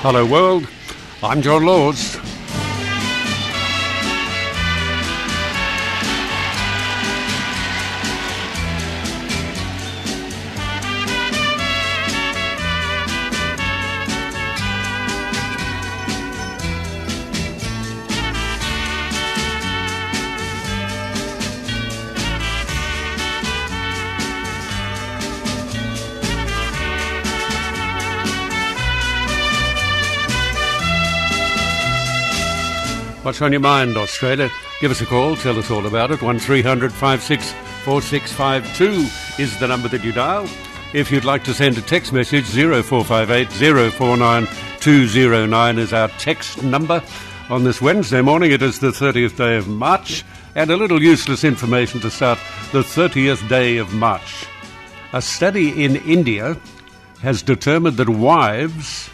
Hello world, I'm John Laws. What's on your mind, Australia? Give us a call, tell us all about it. 1300 56 4652 is the number that you dial. If you'd like to send a text message, 0458 049 209 is our text number. On this Wednesday morning, it is the 30th day of March, and a little useless information to start the 30th day of March. A study in India has determined that wives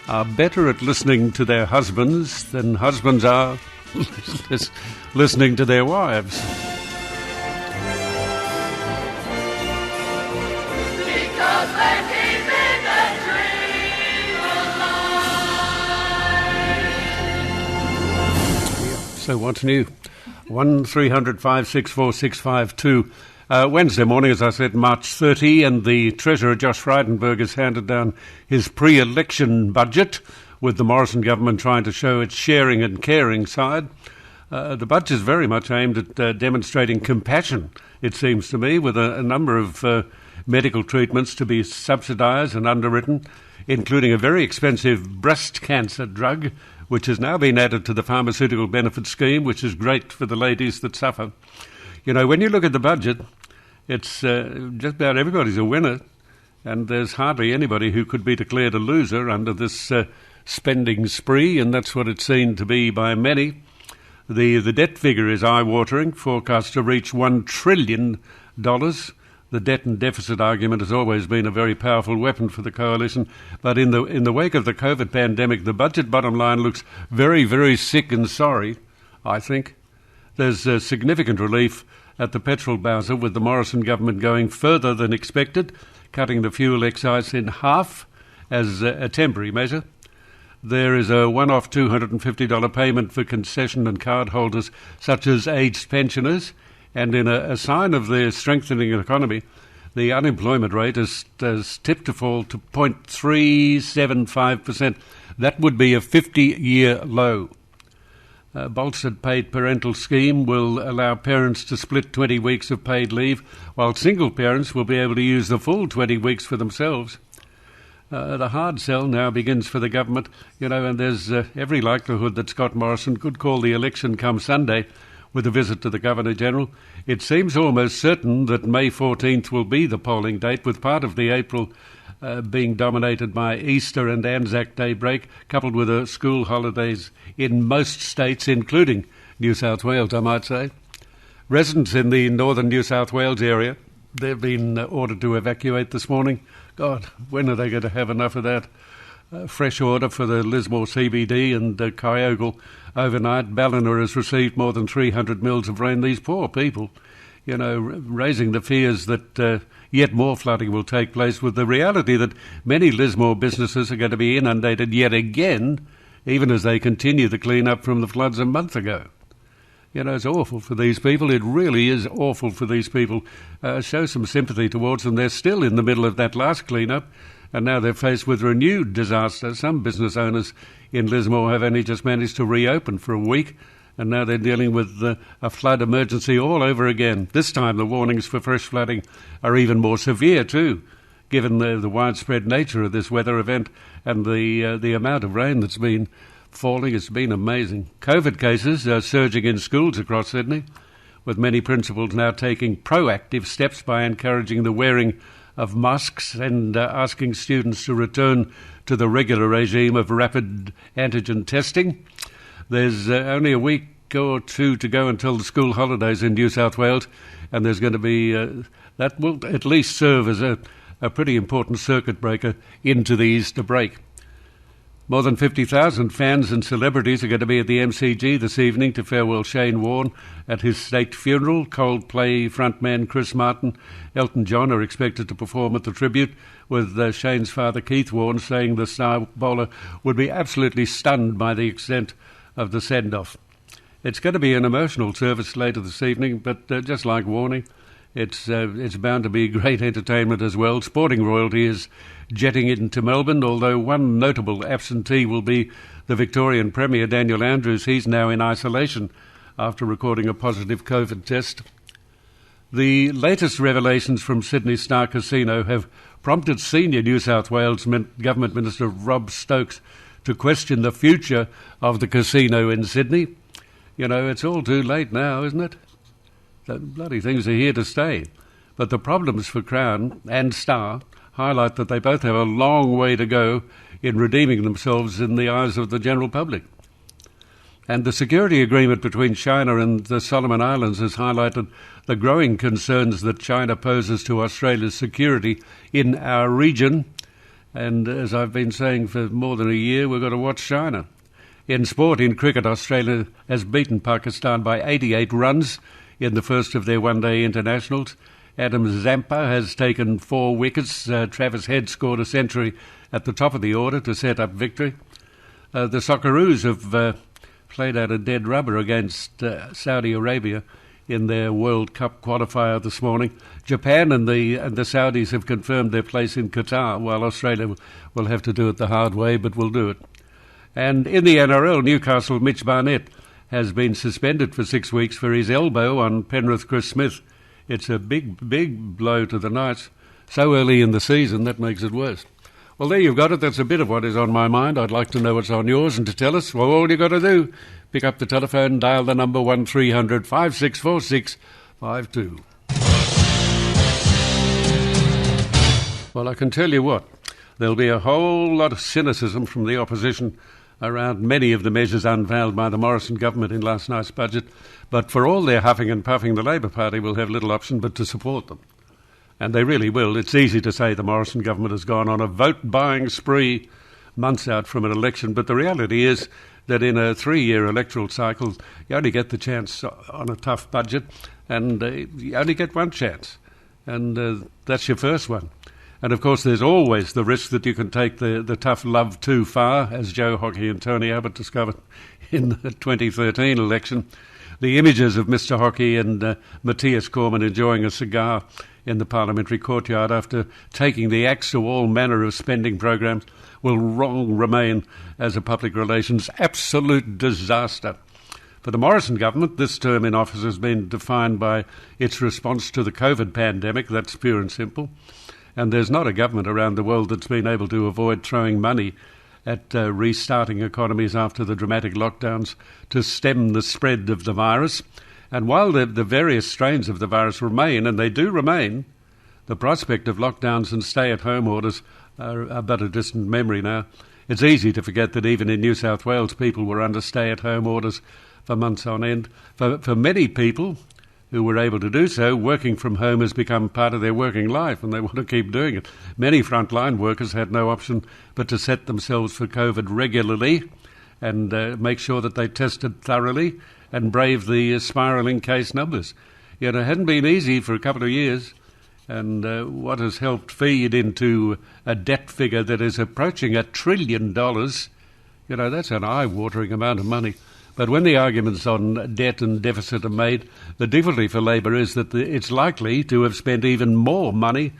are better at listening to their husbands than husbands are listening to their wives. Because they're keeping the dream alive. So what's new? 1300 564 652. Wednesday morning, as I said, March 30, and the Treasurer, Josh Frydenberg, has handed down his pre-election budget, with the Morrison government trying to show its sharing and caring side. The budget is very much aimed at demonstrating compassion, it seems to me, with a number of medical treatments to be subsidised and underwritten, including a very expensive breast cancer drug, which has now been added to the pharmaceutical benefit scheme, which is great for the ladies that suffer. You know, when you look at the budget, it's just about everybody's a winner, and there's hardly anybody who could be declared a loser under this spending spree, and that's what it's seen to be by many. The debt figure is eye-watering, forecast to reach $1 trillion. The debt and deficit argument has always been a very powerful weapon for the coalition, but in the wake of the COVID pandemic, the budget bottom line looks very, very sick and sorry, I think. There's significant relief at the petrol bowser, with the Morrison government going further than expected, cutting the fuel excise in half as a temporary measure. There is a one-off $250 payment for concession and card holders such as aged pensioners, and in a sign of the strengthening economy, the unemployment rate has tipped to fall to 0.375%. That would be a 50-year low. Bolstered paid parental scheme will allow parents to split 20 weeks of paid leave, while single parents will be able to use the full 20 weeks for themselves. The hard sell now begins for the government, and there's every likelihood that Scott Morrison could call the election come Sunday with a visit to the Governor-General. It seems almost certain that May 14th will be the polling date, with part of the April being dominated by Easter and Anzac Day break, coupled with school holidays in most states, including New South Wales, I might say. Residents in the northern New South Wales area, they've been ordered to evacuate this morning. God, when are they going to have enough of that? Fresh order for the Lismore CBD and Kyogle overnight. Ballina has received more than 300 mils of rain. These poor people, raising the fears that yet more flooding will take place, with the reality that many Lismore businesses are going to be inundated yet again, even as they continue the clean-up from the floods a month ago. It's awful for these people. It really is awful for these people. Show some sympathy towards them. They're still in the middle of that last clean-up, and now they're faced with renewed disaster. Some business owners in Lismore have only just managed to reopen for a week, and now they're dealing with a flood emergency all over again. This time the warnings for fresh flooding are even more severe too, given the widespread nature of this weather event and the amount of rain that's been falling. It's been amazing. COVID cases are surging in schools across Sydney, with many principals now taking proactive steps by encouraging the wearing of masks and asking students to return to the regular regime of rapid antigen testing. There's only a week or two to go until the school holidays in New South Wales, and there's going to be that will at least serve as a pretty important circuit breaker into the Easter break. More than 50,000 fans and celebrities are going to be at the MCG this evening to farewell Shane Warne at his state funeral. Coldplay frontman Chris Martin, Elton John are expected to perform at the tribute, with Shane's father Keith Warne saying the star bowler would be absolutely stunned by the extent of the send-off. It's going to be an emotional service later this evening, but just like Warnie, it's bound to be great entertainment as well. Sporting royalty is jetting into Melbourne, although one notable absentee will be the Victorian Premier, Daniel Andrews. He's now in isolation after recording a positive COVID test. The latest revelations from Sydney Star Casino have prompted senior New South Wales Government Minister Rob Stokes to question the future of the casino in Sydney. You know, it's all too late now, isn't it? The bloody things are here to stay. But the problems for Crown and Star highlight that they both have a long way to go in redeeming themselves in the eyes of the general public. And the security agreement between China and the Solomon Islands has highlighted the growing concerns that China poses to Australia's security in our region. And as I've been saying for more than a year, we've got to watch China. In sport, in cricket, Australia has beaten Pakistan by 88 runs in the first of their one-day internationals. Adam Zampa has taken 4 wickets. Travis Head scored a century at the top of the order to set up victory. The Socceroos have played out a dead rubber against Saudi Arabia in their World Cup qualifier this morning. Japan and the Saudis have confirmed their place in Qatar, while Australia will have to do it the hard way, but will do it. And in the NRL, Newcastle Mitch Barnett has been suspended for 6 weeks for his elbow on Penrith Chris Smith. It's a big blow to the Knights. So early in the season, that makes it worse. Well, there you've got it. That's a bit of what is on my mind. I'd like to know what's on yours, and to tell us, well, all you've got to do, pick up the telephone, dial the number 1300 5646 52. Well, I can tell you what, there'll be a whole lot of cynicism from the opposition around many of the measures unveiled by the Morrison government in last night's budget, but for all their huffing and puffing, the Labor Party will have little option but to support them. And they really will. It's easy to say the Morrison government has gone on a vote-buying spree months out from an election, but the reality is that in a 3-year electoral cycle, you only get the chance on a tough budget, and you only get one chance, and that's your first one. And, of course, there's always the risk that you can take the tough love too far, as Joe Hockey and Tony Abbott discovered in the 2013 election. The images of Mr Hockey and Matthias Cormann enjoying a cigar in the parliamentary courtyard after taking the axe to all manner of spending programs will remain as a public relations absolute disaster. For the Morrison government, this term in office has been defined by its response to the COVID pandemic. That's pure and simple. And there's not a government around the world that's been able to avoid throwing money at restarting economies after the dramatic lockdowns to stem the spread of the virus. And while the various strains of the virus remain, and they do remain, the prospect of lockdowns and stay-at-home orders are but a distant memory now. It's easy to forget that even in New South Wales, people were under stay-at-home orders for months on end. For many people who were able to do so, working from home has become part of their working life, and they want to keep doing it. Many frontline workers had no option but to set themselves for COVID regularly and make sure that they tested thoroughly and brave the spiralling case numbers. Yet it hadn't been easy for a couple of years, and what has helped feed into a debt figure that is approaching $1 trillion, that's an eye-watering amount of money. But when the arguments on debt and deficit are made, the difficulty for Labor is that it's likely to have spent even more money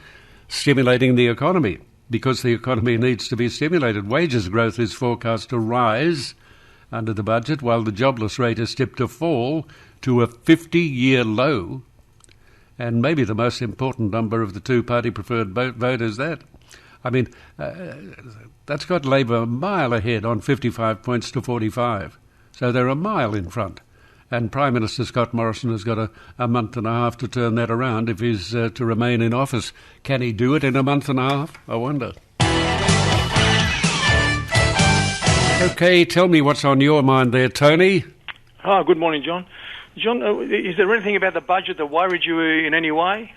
stimulating the economy, because the economy needs to be stimulated. Wages growth is forecast to rise under the budget, while the jobless rate is tipped to fall to a 50-year low. And maybe the most important number of the two-party preferred vote is that. I mean, that's got Labor a mile ahead on 55 points to 45. So they're a mile in front. And Prime Minister Scott Morrison has got a month and a half to turn that around if he's to remain in office. Can he do it in a month and a half? I wonder. OK, tell me what's on your mind there, Tony. Hi, good morning, John. John, is there anything about the budget that worried you in any way?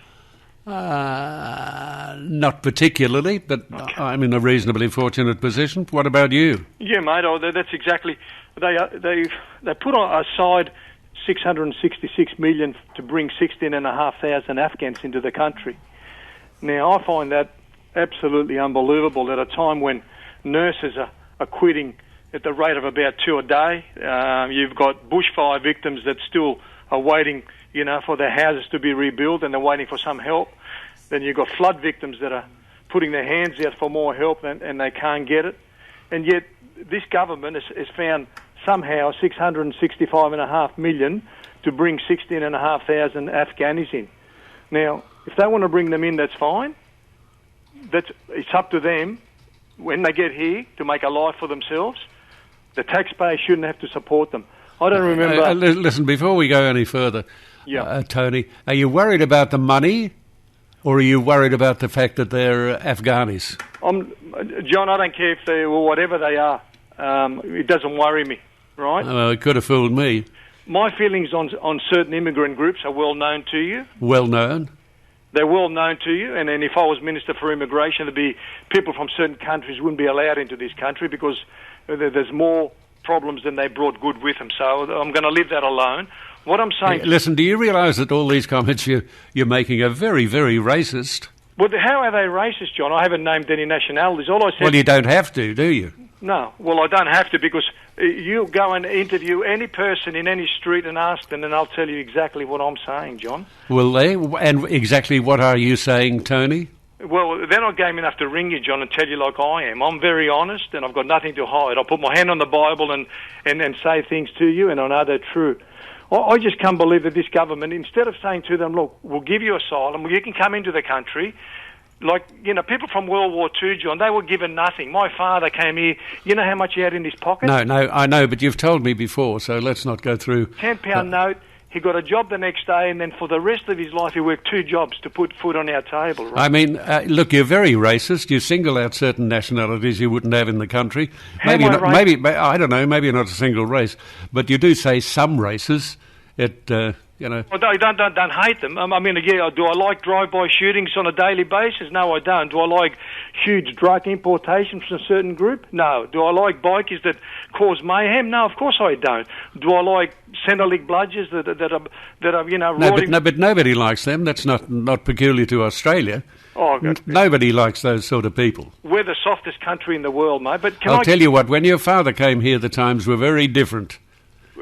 Not particularly, but okay. I'm in a reasonably fortunate position. What about you? Yeah, mate, that's exactly... They put aside $666 million to bring 16,500 Afghans into the country. Now, I find that absolutely unbelievable at a time when nurses are quitting at the rate of about 2 a day. You've got bushfire victims that still are waiting, for their houses to be rebuilt, and they're waiting for some help. Then you've got flood victims that are putting their hands out for more help and they can't get it. And yet this government has found somehow $665.5 million to bring 16,500 Afghanis in. Now, if they want to bring them in, that's fine. It's up to them when they get here to make a life for themselves. The taxpayer shouldn't have to support them. I don't remember... Listen, before we go any further, Tony, are you worried about the money, or are you worried about the fact that they're Afghanis? John, I don't care if they're whatever they are. It doesn't worry me, right? It could have fooled me. My feelings on certain immigrant groups are well known to you. Well known? They're well known to you, and then if I was Minister for Immigration, there'd be people from certain countries wouldn't be allowed into this country because there's more problems than they brought good with them. So I'm going to leave that alone. What I'm saying... Listen, do you realise that all these comments you're making are very, very racist? Well, how are they racist, John? I haven't named any nationalities. All I said... Well, you don't have to, do you? No. Well, I don't have to because you go and interview any person in any street and ask them, and I'll tell you exactly what I'm saying, John. Will they? And exactly what are you saying, Tony? Well, they're not game enough to ring you, John, and tell you like I am. I'm very honest, and I've got nothing to hide. I'll put my hand on the Bible and say things to you, and I know they're true. I just can't believe that this government, instead of saying to them, look, we'll give you asylum, you can come into the country, like, people from World War II, John, they were given nothing. My father came here, you know how much he had in his pocket? No, I know, but you've told me before, so let's not go through... £10 note. He got a job the next day, and then for the rest of his life, he worked 2 jobs to put food on our table. Right? I mean, look, you're very racist. You single out certain nationalities you wouldn't have in the country. Maybe not, maybe I don't know. Maybe not a single race, but you do say some races. Well, don't hate them. I mean, do I like drive-by shootings on a daily basis? No, I don't. Do I like huge drug importation from a certain group? No. Do I like bikers that cause mayhem? No, of course I don't. Do I like Centrelink bludgers that are No, but nobody likes them. That's not peculiar to Australia. Oh, God. Nobody likes those sort of people. We're the softest country in the world, mate. But I'll tell you what. When your father came here, the times were very different.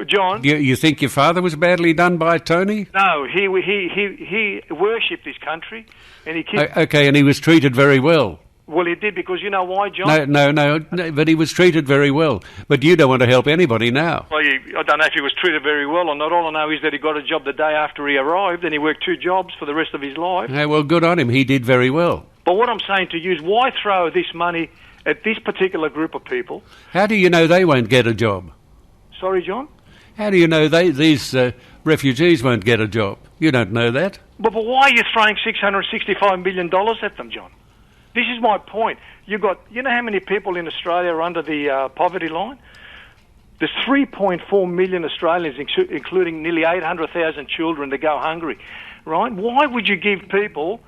John, you think your father was badly done by Tony? No, he worshipped this country, and he kept... Okay, and he was treated very well. Well, he did, because you know why, John? No, but he was treated very well. But you don't want to help anybody now. Well, I don't know if he was treated very well or not. All I know is that he got a job the day after he arrived, and he worked 2 jobs for the rest of his life. Well, good on him. He did very well. But what I'm saying to you is, why throw this money at this particular group of people? How do you know they won't get a job? Sorry, John? How do you know these refugees won't get a job? You don't know that. But why are you throwing $665 million at them, John? This is my point. You know how many people in Australia are under the poverty line? There's 3.4 million Australians, including nearly 800,000 children, that go hungry, right? Why would you give people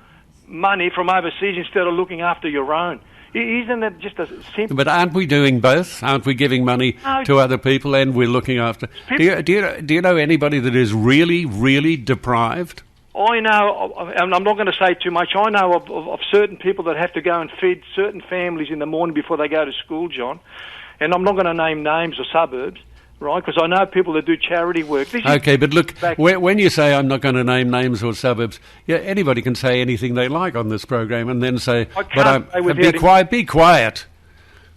money from overseas instead of looking after your own? Isn't it just a simple... But aren't we doing both? Aren't we giving money to other people and we're looking after... Do you know anybody that is really, really deprived? I know, and I'm not going to say too much, I know of certain people that have to go and feed certain families in the morning before they go to school, John. And I'm not going to name names or suburbs, right, because I know people that do charity work. Okay, but look, when you say I'm not going to name names or suburbs, anybody can say anything they like on this program and then say, be quiet.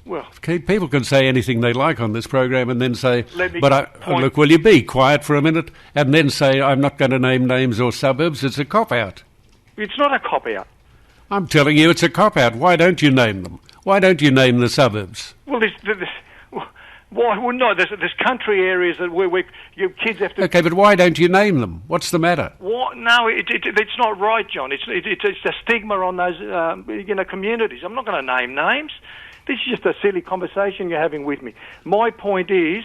Well, okay, people can say anything they like on this program and then say, look, will you be quiet for a minute and then say I'm not going to name names or suburbs? It's a cop-out. It's not a cop-out. I'm telling you it's a cop-out. Why don't you name them? Why don't you name the suburbs? Well, why wouldn't I? There's country areas where your kids have to... Okay, but why don't you name them? What's the matter? No, it's not right, John. It's a stigma on those communities. I'm not going to name names. This is just a silly conversation you're having with me. My point is,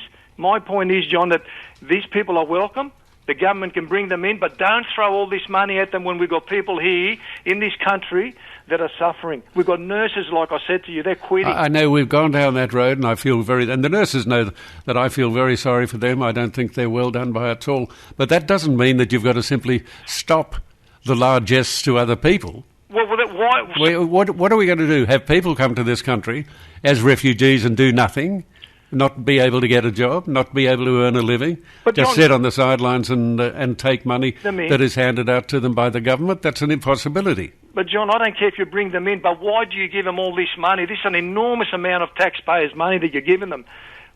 John, that these people are welcome. The government can bring them in, but don't throw all this money at them when we've got people here in this country that are suffering. We've got nurses, like I said to you, they're quitting. I know we've gone down that road, and I feel and the nurses know that I feel very sorry for them. I don't think they're well done by at all. But that doesn't mean that you've got to simply stop the largesse to other people. Well, why? What are we going to do? Have people come to this country as refugees and do nothing? Not be able to get a job, not be able to earn a living, But just John- sit on the sidelines and take money Them in. that is handed out to them by the government? That's an impossibility. But John, I don't care if you bring them in, but why do you give them all this money? This is an enormous amount of taxpayers' money that you're giving them.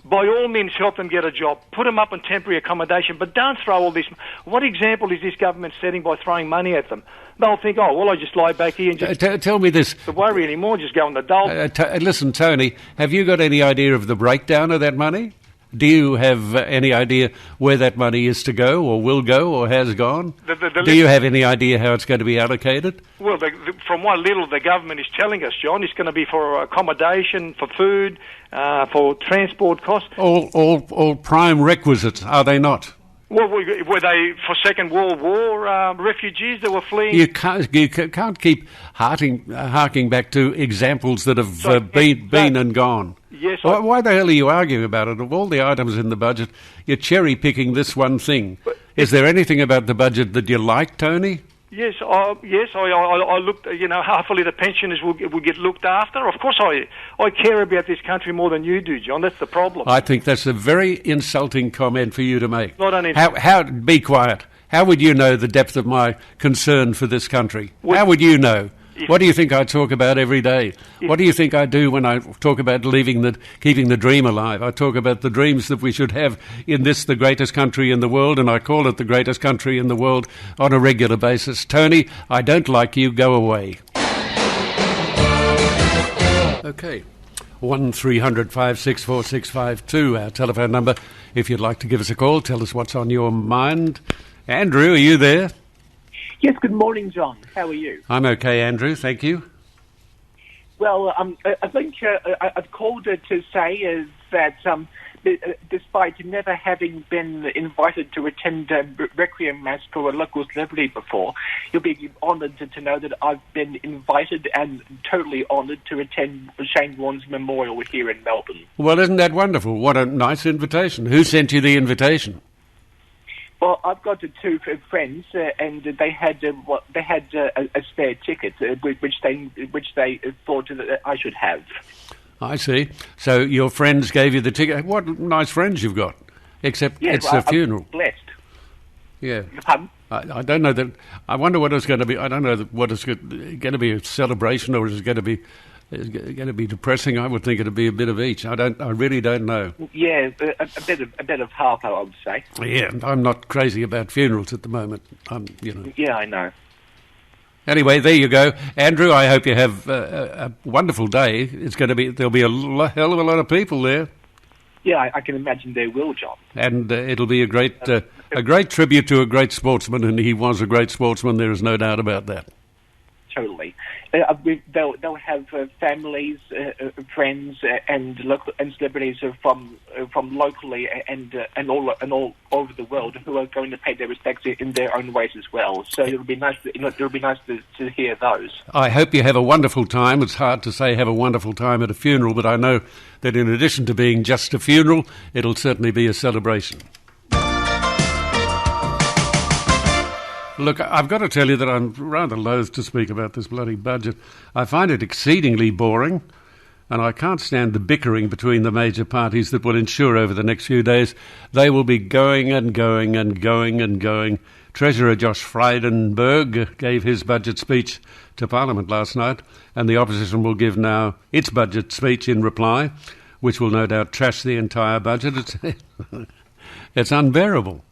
By all means, help them get a job. Put them up in temporary accommodation, but don't throw all this. What example is this government setting by throwing money at them? They'll think, oh, well, I just lie back here and just Tell me this. don't worry anymore, just go on the dole. Listen, Tony, have you got any idea of the breakdown of that money? Do you have any idea where that money is to go or will go or has gone? Do you have any idea how it's going to be allocated? Well, from what little the government is telling us, John, it's going to be for accommodation, for food, for transport costs. All prime requisites, are they not? Well, were they for Second World War refugees that were fleeing? You can't keep harking back to examples that have been and gone. Yes. Why the hell are you arguing about it? Of all the items in the budget, you're cherry-picking this one thing. Is there anything about the budget that you like, Tony? Yes, I looked. Hopefully the pensioners will get looked after. Of course, I care about this country more than you do, John. That's the problem. I think that's a very insulting comment for you to make. Not only Be quiet. How would you know the depth of my concern for this country? How would you know? What do you think I talk about every day? What do you think I do when I talk about keeping the dream alive? I talk about the dreams that we should have in this, the greatest country in the world, and I call it the greatest country in the world on a regular basis. Tony, I don't like you. Go away. Okay. 1300 564 652, our telephone number. If you'd like to give us a call, tell us what's on your mind. Andrew, are you there? Yes, good morning, John. How are you? I'm okay, Andrew. Thank you. Well, I think I've called to say is that despite never having been invited to attend a Requiem Mass for a local celebrity before, you'll be honoured to know that I've been invited and totally honoured to attend Shane Warne's memorial here in Melbourne. Well, isn't that wonderful? What a nice invitation. Who sent you the invitation? Well, I've got two friends, and they had a spare ticket, which they thought that I should have. I see. So your friends gave you the ticket. What nice friends you've got. Except it's a funeral. I'm blessed. Yeah. Pardon? I don't know that. I wonder what it's going to be. I don't know what it's going to be, a celebration, or is it going to be depressing? I would think it'd be a bit of each. I really don't know. Yeah, a bit of half, I would say. Yeah, I'm not crazy about funerals at the moment. Yeah, I know. Anyway, there you go, Andrew. I hope you have a wonderful day. There'll be a hell of a lot of people there. Yeah, I can imagine they will, John. And it'll be a great tribute to a great sportsman, and he was a great sportsman. There is no doubt about that. Totally. They'll have families, friends, and celebrities from locally and all over the world who are going to pay their respects in their own ways as well. So it'll be nice. It'll be nice to hear those. I hope you have a wonderful time. It's hard to say have a wonderful time at a funeral, but I know that in addition to being just a funeral, it'll certainly be a celebration. Look, I've got to tell you that I'm rather loath to speak about this bloody budget. I find it exceedingly boring, and I can't stand the bickering between the major parties that will ensure over the next few days they will be going and going and going and going. Treasurer Josh Frydenberg gave his budget speech to Parliament last night, and the opposition will give now its budget speech in reply, which will no doubt trash the entire budget. It's unbearable.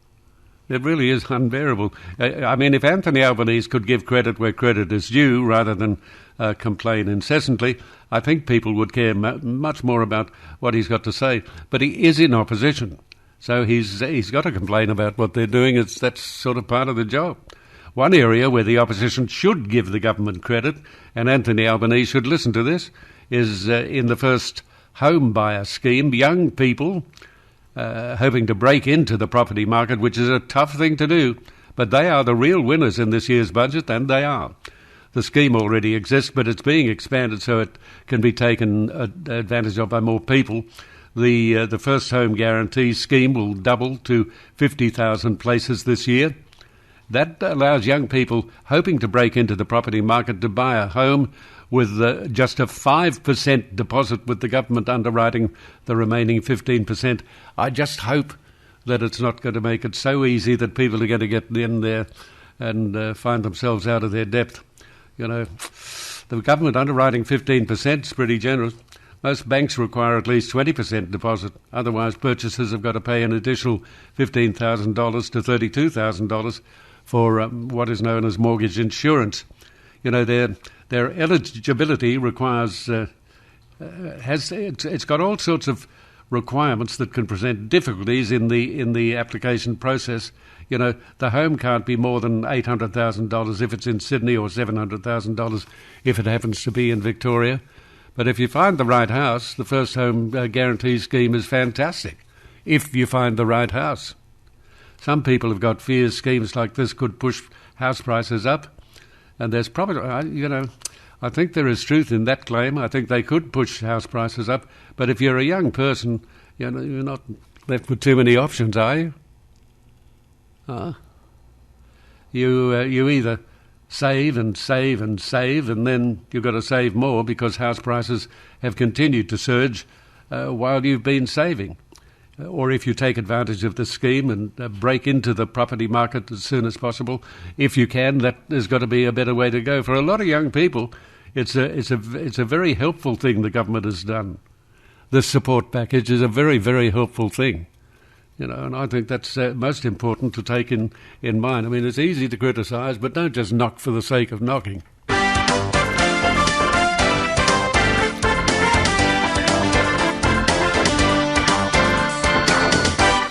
It really is unbearable. I mean, if Anthony Albanese could give credit where credit is due rather than complain incessantly, I think people would care much more about what he's got to say. But he is in opposition, so he's got to complain about what they're doing. That's sort of part of the job. One area where the opposition should give the government credit, and Anthony Albanese should listen to this, is in the first home buyer scheme. Young people hoping to break into the property market, which is a tough thing to do, but they are the real winners in this year's budget, and they are. The scheme already exists, but it's being expanded so it can be taken advantage of by more people. The first home guarantee scheme will double to 50,000 places this year. That allows young people hoping to break into the property market to buy a home with just a 5% deposit, with the government underwriting the remaining 15%. I just hope that it's not going to make it so easy that people are going to get in there and find themselves out of their depth. You know, the government underwriting 15% is pretty generous. Most banks require at least 20% deposit. Otherwise, purchasers have got to pay an additional $15,000 to $32,000 for what is known as mortgage insurance. You know, their eligibility requires it's got all sorts of requirements that can present difficulties in the application process. You know, the home can't be more than $800,000 if it's in Sydney, or $700,000 if it happens to be in Victoria. But if you find the right house, the First Home Guarantee Scheme is fantastic, if you find the right house. Some people have got fears schemes like this could push house prices up, and there's probably, I think there is truth in that claim. I think they could push house prices up, but if you're a young person, you're not left with too many options, are you? You either save and save and save, and then you've got to save more because house prices have continued to surge while you've been saving. Or if you take advantage of the scheme and break into the property market as soon as possible, if you can, that has got to be a better way to go. For a lot of young people, it's a very helpful thing the government has done. This support package is a very, very helpful thing. You know, and I think that's most important to take in mind. I mean, it's easy to criticise, but don't just knock for the sake of knocking.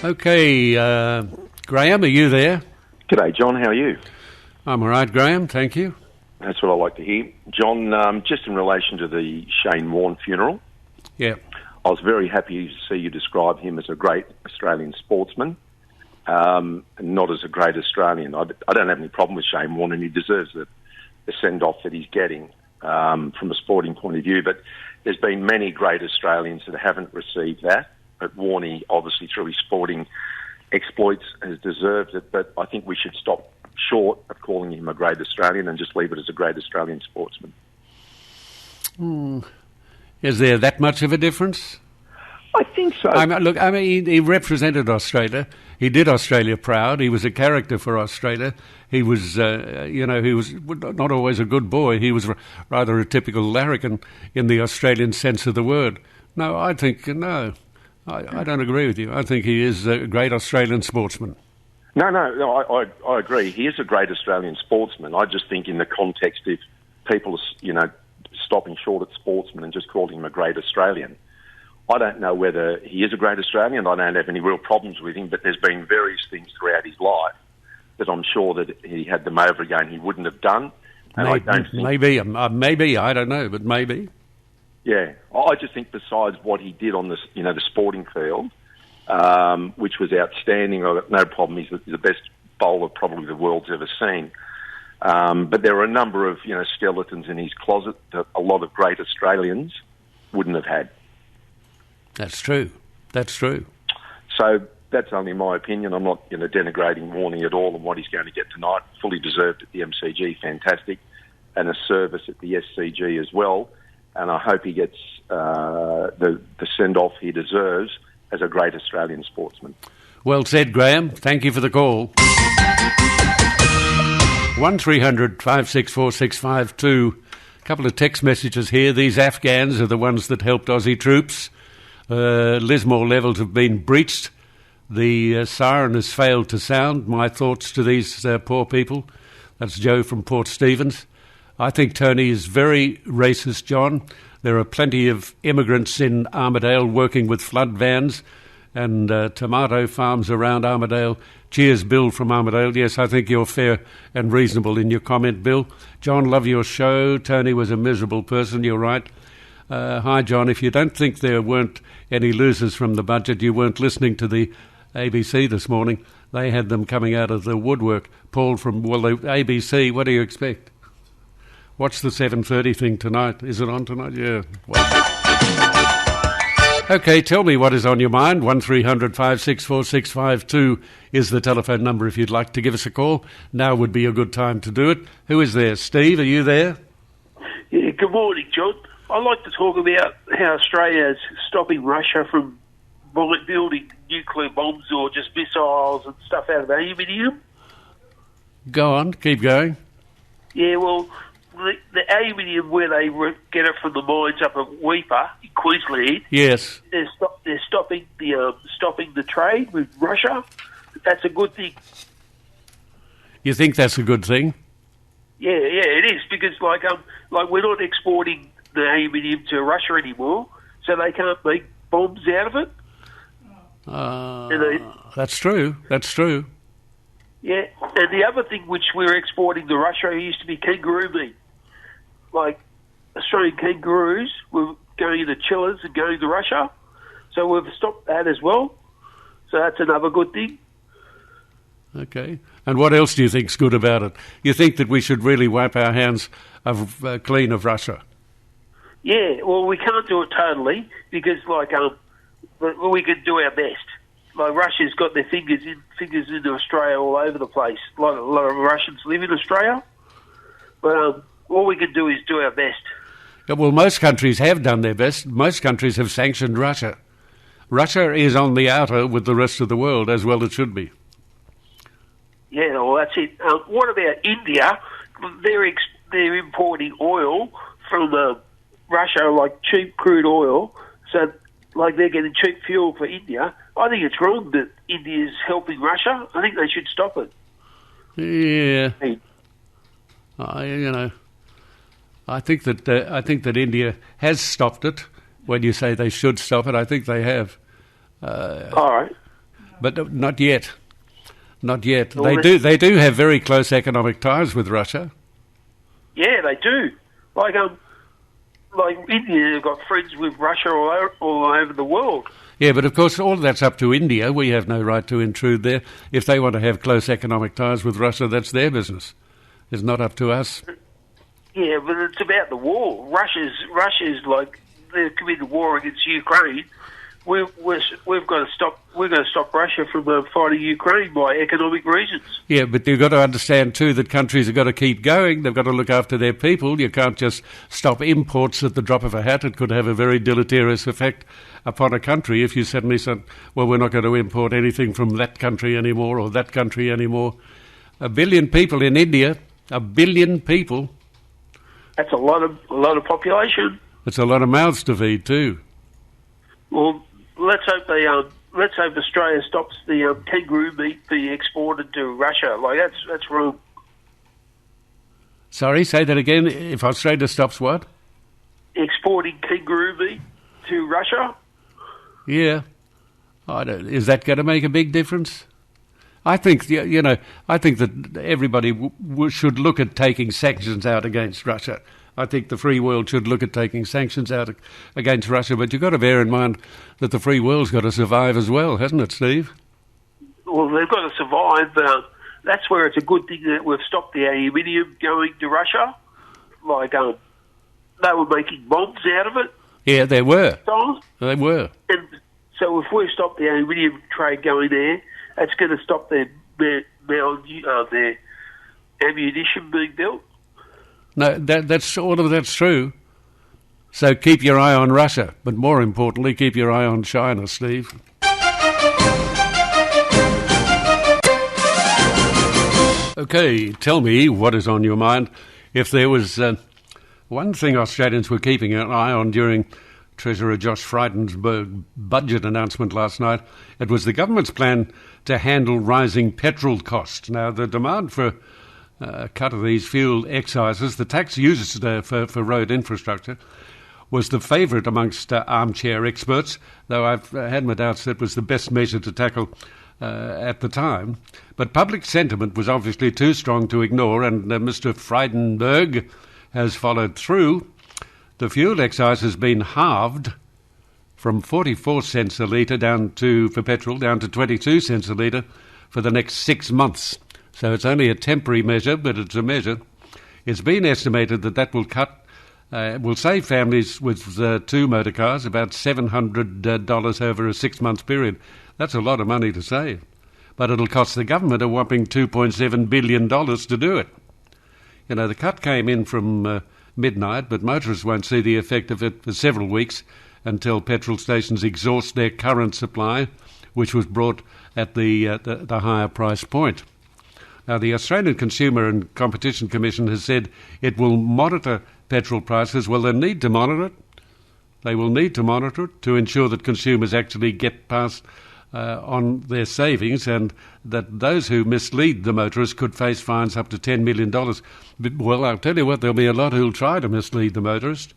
Okay, Graham, are you there? G'day, John. How are you? I'm all right, Graham. Thank you. That's what I like to hear. John, just in relation to the Shane Warne funeral, Yeah. I was very happy to see you describe him as a great Australian sportsman, and not as a great Australian. I don't have any problem with Shane Warne, and he deserves the send-off that he's getting from a sporting point of view. But there's been many great Australians that haven't received that. But Warney, obviously, through his sporting exploits, has deserved it. But I think we should stop short of calling him a great Australian and just leave it as a great Australian sportsman. Is there that much of a difference? I think so. He represented Australia. He did Australia proud. He was a character for Australia. He was, he was not always a good boy. He was rather a typical larrikin in the Australian sense of the word. No, I think, no. I don't agree with you. I think he is a great Australian sportsman. No, I agree. He is a great Australian sportsman. I just think in the context of people, stopping short at sportsman and just calling him a great Australian, I don't know whether he is a great Australian. I don't have any real problems with him, but there's been various things throughout his life that I'm sure that he had them over again he wouldn't have done. And I don't think... Maybe, I don't know, but maybe. Yeah, I just think besides what he did on the sporting field, which was outstanding, I've got no problem. He's the best bowler probably the world's ever seen. But there are a number of skeletons in his closet that a lot of great Australians wouldn't have had. That's true. So that's only my opinion. I'm not denigrating Warney at all and what he's going to get tonight. Fully deserved at the MCG, fantastic, and a service at the SCG as well. And I hope he gets the send-off he deserves as a great Australian sportsman. Well said, Graham. Thank you for the call. 1300 564 652. A couple of text messages here. These Afghans are the ones that helped Aussie troops. Lismore levels have been breached. The siren has failed to sound. My thoughts to these poor people. That's Joe from Port Stephens. I think Tony is very racist, John. There are plenty of immigrants in Armidale working with flood vans and tomato farms around Armidale. Cheers, Bill from Armidale. Yes, I think you're fair and reasonable in your comment, Bill. John, love your show. Tony was a miserable person, you're right. Hi, John. If you don't think there weren't any losers from the budget, you weren't listening to the ABC this morning. They had them coming out of the woodwork. Paul from, the ABC, what do you expect? Watch the 7:30 thing tonight. Is it on tonight? Yeah. Okay, tell me what is on your mind. 1300 564 652 is the telephone number if you'd like to give us a call. Now would be a good time to do it. Who is there? Steve, are you there? Yeah, good morning, John. I'd like to talk about how Australia is stopping Russia from building nuclear bombs or just missiles and stuff out of aluminium. Go on, keep going. Yeah, well, the aluminium where they get it from the mines up at Weipa in Queensland, Yes. they're stopping the trade with Russia. That's a good thing. You think that's a good thing? Yeah, it is, because like we're not exporting the aluminium to Russia anymore, so they can't make bombs out of it. That's true. That's true. Yeah, and the other thing which we're exporting to Russia used to be kangaroo meat. Like Australian kangaroos were going into chillers and going to Russia, so we've stopped that as well. So that's another good thing. Okay. And what else do you think's good about it? You think that we should really wipe our hands clean of Russia? Yeah, well, we can't do it totally because, but we can do our best. Like Russia's got their fingers into Australia all over the place. A lot of Russians live in Australia, but all we can do is do our best. Yeah, well, most countries have done their best. Most countries have sanctioned Russia. Russia is on the outer with the rest of the world, as well it should be. Yeah, well, that's it. What about India? They're importing oil from Russia, like cheap crude oil. So, like, they're getting cheap fuel for India. I think it's wrong that India is helping Russia. I think they should stop it. Yeah. Hey. I think that India has stopped it. When you say they should stop it, I think they have. All right. But not yet. Not yet. Well, They do have very close economic ties with Russia. Yeah, they do. Like India have got friends with Russia all over the world. Yeah, but of course all of that's up to India. We have no right to intrude there. If they want to have close economic ties with Russia, that's their business. It's not up to us. Yeah, but it's about the war. Russia's like they're committing war against Ukraine. We've got to stop. We're going to stop Russia from fighting Ukraine by economic reasons. Yeah, but you've got to understand too that countries have got to keep going. They've got to look after their people. You can't just stop imports at the drop of a hat. It could have a very deleterious effect upon a country if you suddenly said, well, we're not going to import anything from that country anymore or that country anymore. 1 billion people in India, 1 billion people. That's a lot of population. It's a lot of mouths to feed too. Well, let's hope Australia stops the kangaroo meat being exported to Russia. Like that's wrong. Sorry, say that again. If Australia stops what? Exporting kangaroo meat to Russia. Yeah. Is that going to make a big difference? I think, I think that everybody should look at taking sanctions out against Russia. I think the free world should look at taking sanctions out against Russia, but you've got to bear in mind that the free world's got to survive as well, hasn't it, Steve? Well, they've got to survive, but that's where it's a good thing that we've stopped the aluminium going to Russia. Like, they were making bombs out of it. Yeah, they were. So, They were. and so if we stop the aluminium trade going there, that's going to stop their ammunition being built. No, that's all of that's true. So keep your eye on Russia, but more importantly, keep your eye on China, Steve. Okay, tell me what is on your mind. If there was one thing Australians were keeping an eye on during Treasurer Josh Frydenberg's budget announcement last night, it was the government's plan to handle rising petrol costs. Now, the demand for cut of these fuel excises, the tax used for road infrastructure, was the favourite amongst armchair experts, though I've had my doubts that it was the best measure to tackle at the time. But public sentiment was obviously too strong to ignore, and Mr. Frydenberg has followed through. The fuel excise has been halved from 44 cents a litre for petrol down to 22 cents a litre for the next 6 months. So it's only a temporary measure, but it's a measure. It's been estimated that will cut Will save families with two motor cars about $700 over a 6-month period. That's a lot of money to save. But it'll cost the government a whopping $2.7 billion to do it. You know, the cut came in from midnight, but motorists won't see the effect of it for several weeks until petrol stations exhaust their current supply, which was brought at the higher price point. Now, the Australian Consumer and Competition Commission has said it will monitor petrol prices. Well, they need to monitor it. They will need to monitor it to ensure that consumers actually get past on their savings, and that those who mislead the motorists could face fines up to $10 million. But, well, I'll tell you what, there'll be a lot who'll try to mislead the motorist.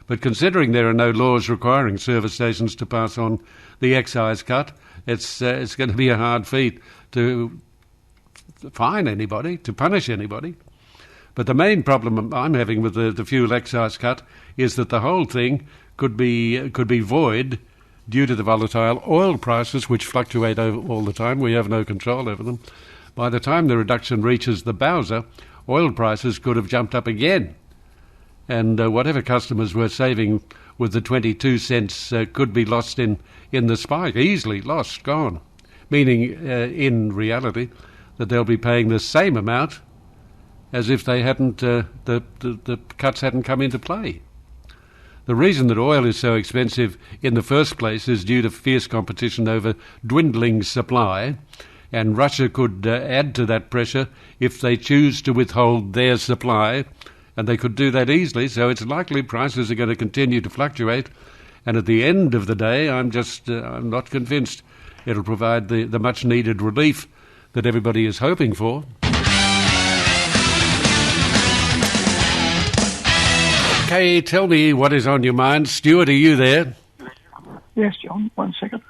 But considering there are no laws requiring service stations to pass on the excise cut, it's going to be a hard feat to fine anybody, to punish anybody. But the main problem I'm having with the fuel excise cut is that the whole thing could be void due to the volatile oil prices, which fluctuate all the time. We have no control over them. By the time the reduction reaches the Bowser, oil prices could have jumped up again. And whatever customers were saving with the 22 cents could be lost in the spike, easily lost, gone. Meaning, in reality, that they'll be paying the same amount as if they hadn't the cuts hadn't come into play. The reason that oil is so expensive in the first place is due to fierce competition over dwindling supply, and Russia could add to that pressure if they choose to withhold their supply, and they could do that easily, so it's likely prices are going to continue to fluctuate, and at the end of the day, I'm not convinced it'll provide the much-needed relief that everybody is hoping for. Okay, tell me what is on your mind. Stuart, are you there? Yes, John. 1 second.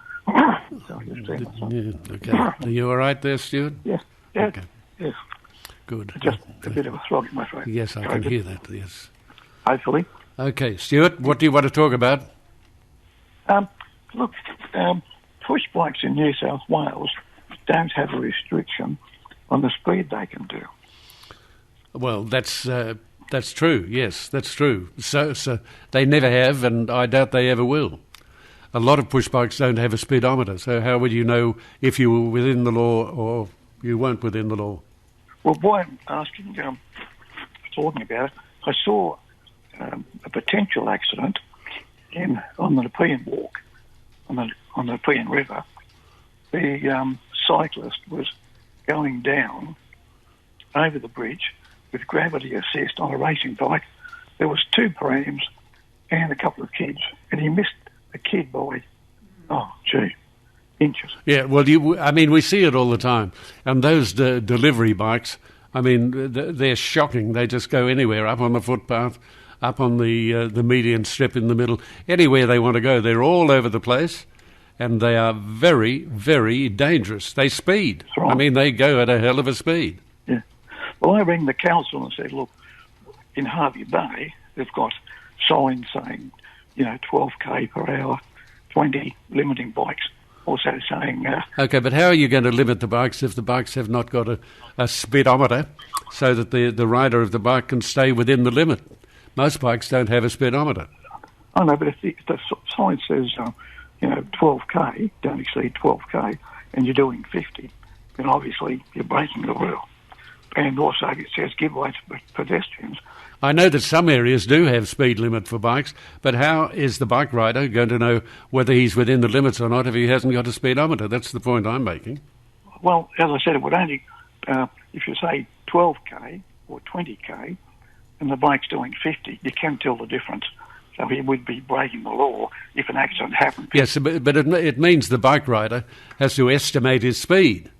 Sorry, Okay. Are you all right there, Stuart? Yes. Okay. Yes. Good. Just a bit of a throat in my throat. Yes, I can hear that, yes. Hopefully. Okay, Stuart, what do you want to talk about? Look, push bikes in New South Wales don't have a restriction on the speed they can do. Well, that's true, yes, that's true. So they never have, and I doubt they ever will. A lot of push bikes don't have a speedometer, so how would you know if you were within the law or you weren't within the law? Well, why I'm asking, talking about it, I saw a potential accident on the Nepean Walk, on the Nepean River. The cyclist was going down over the bridge with gravity assist on a racing bike. There was 2 prams and a couple of kids, and he missed a kid by, inches. Yeah, well, we see it all the time. And those delivery bikes, they're shocking. They just go anywhere, up on the footpath, up on the median strip in the middle, anywhere they want to go. They're all over the place, and they are very, very dangerous. They speed. Right. They go at a hell of a speed. Yeah. Well, I rang the council and said, look, in Harvey Bay, they've got signs saying, 12k per hour, 20 limiting bikes. Also saying... OK, but how are you going to limit the bikes if the bikes have not got a speedometer so that the rider of the bike can stay within the limit? Most bikes don't have a speedometer. I know, but if the sign says, 12k, don't exceed 12k, and you're doing 50, then obviously you're breaking the rule. And also it says give way to pedestrians. I know that some areas do have speed limit for bikes, but how is the bike rider going to know whether he's within the limits or not if he hasn't got a speedometer? That's the point I'm making. Well, as I said, it would only, if you say 12k or 20k and the bike's doing 50, you can tell the difference. So he would be breaking the law if an accident happened. Yes, but it means the bike rider has to estimate his speed.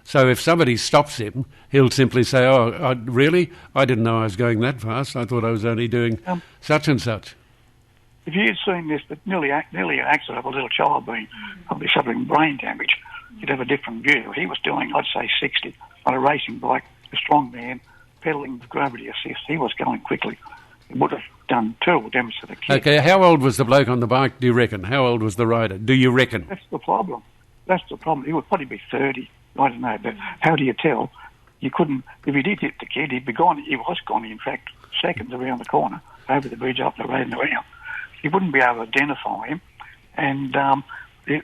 So if somebody stops him, he'll simply say, really? I didn't know I was going that fast. I thought I was only doing such and such. If you'd seen this, but nearly an accident of a little child probably suffering brain damage, you'd have a different view. He was doing, I'd say, 60 on a racing bike, a strong man, pedalling with gravity assist. He was going quickly. It would have done terrible damage to the kid. Okay, how old was the bloke on the bike, do you reckon? How old was the rider, do you reckon? That's the problem. He would probably be 30. I don't know, but how do you tell? You couldn't, if he did hit the kid, he'd be gone. He was gone, in fact, seconds around the corner. over the bridge up the road and around. You wouldn't be able to identify him, and there's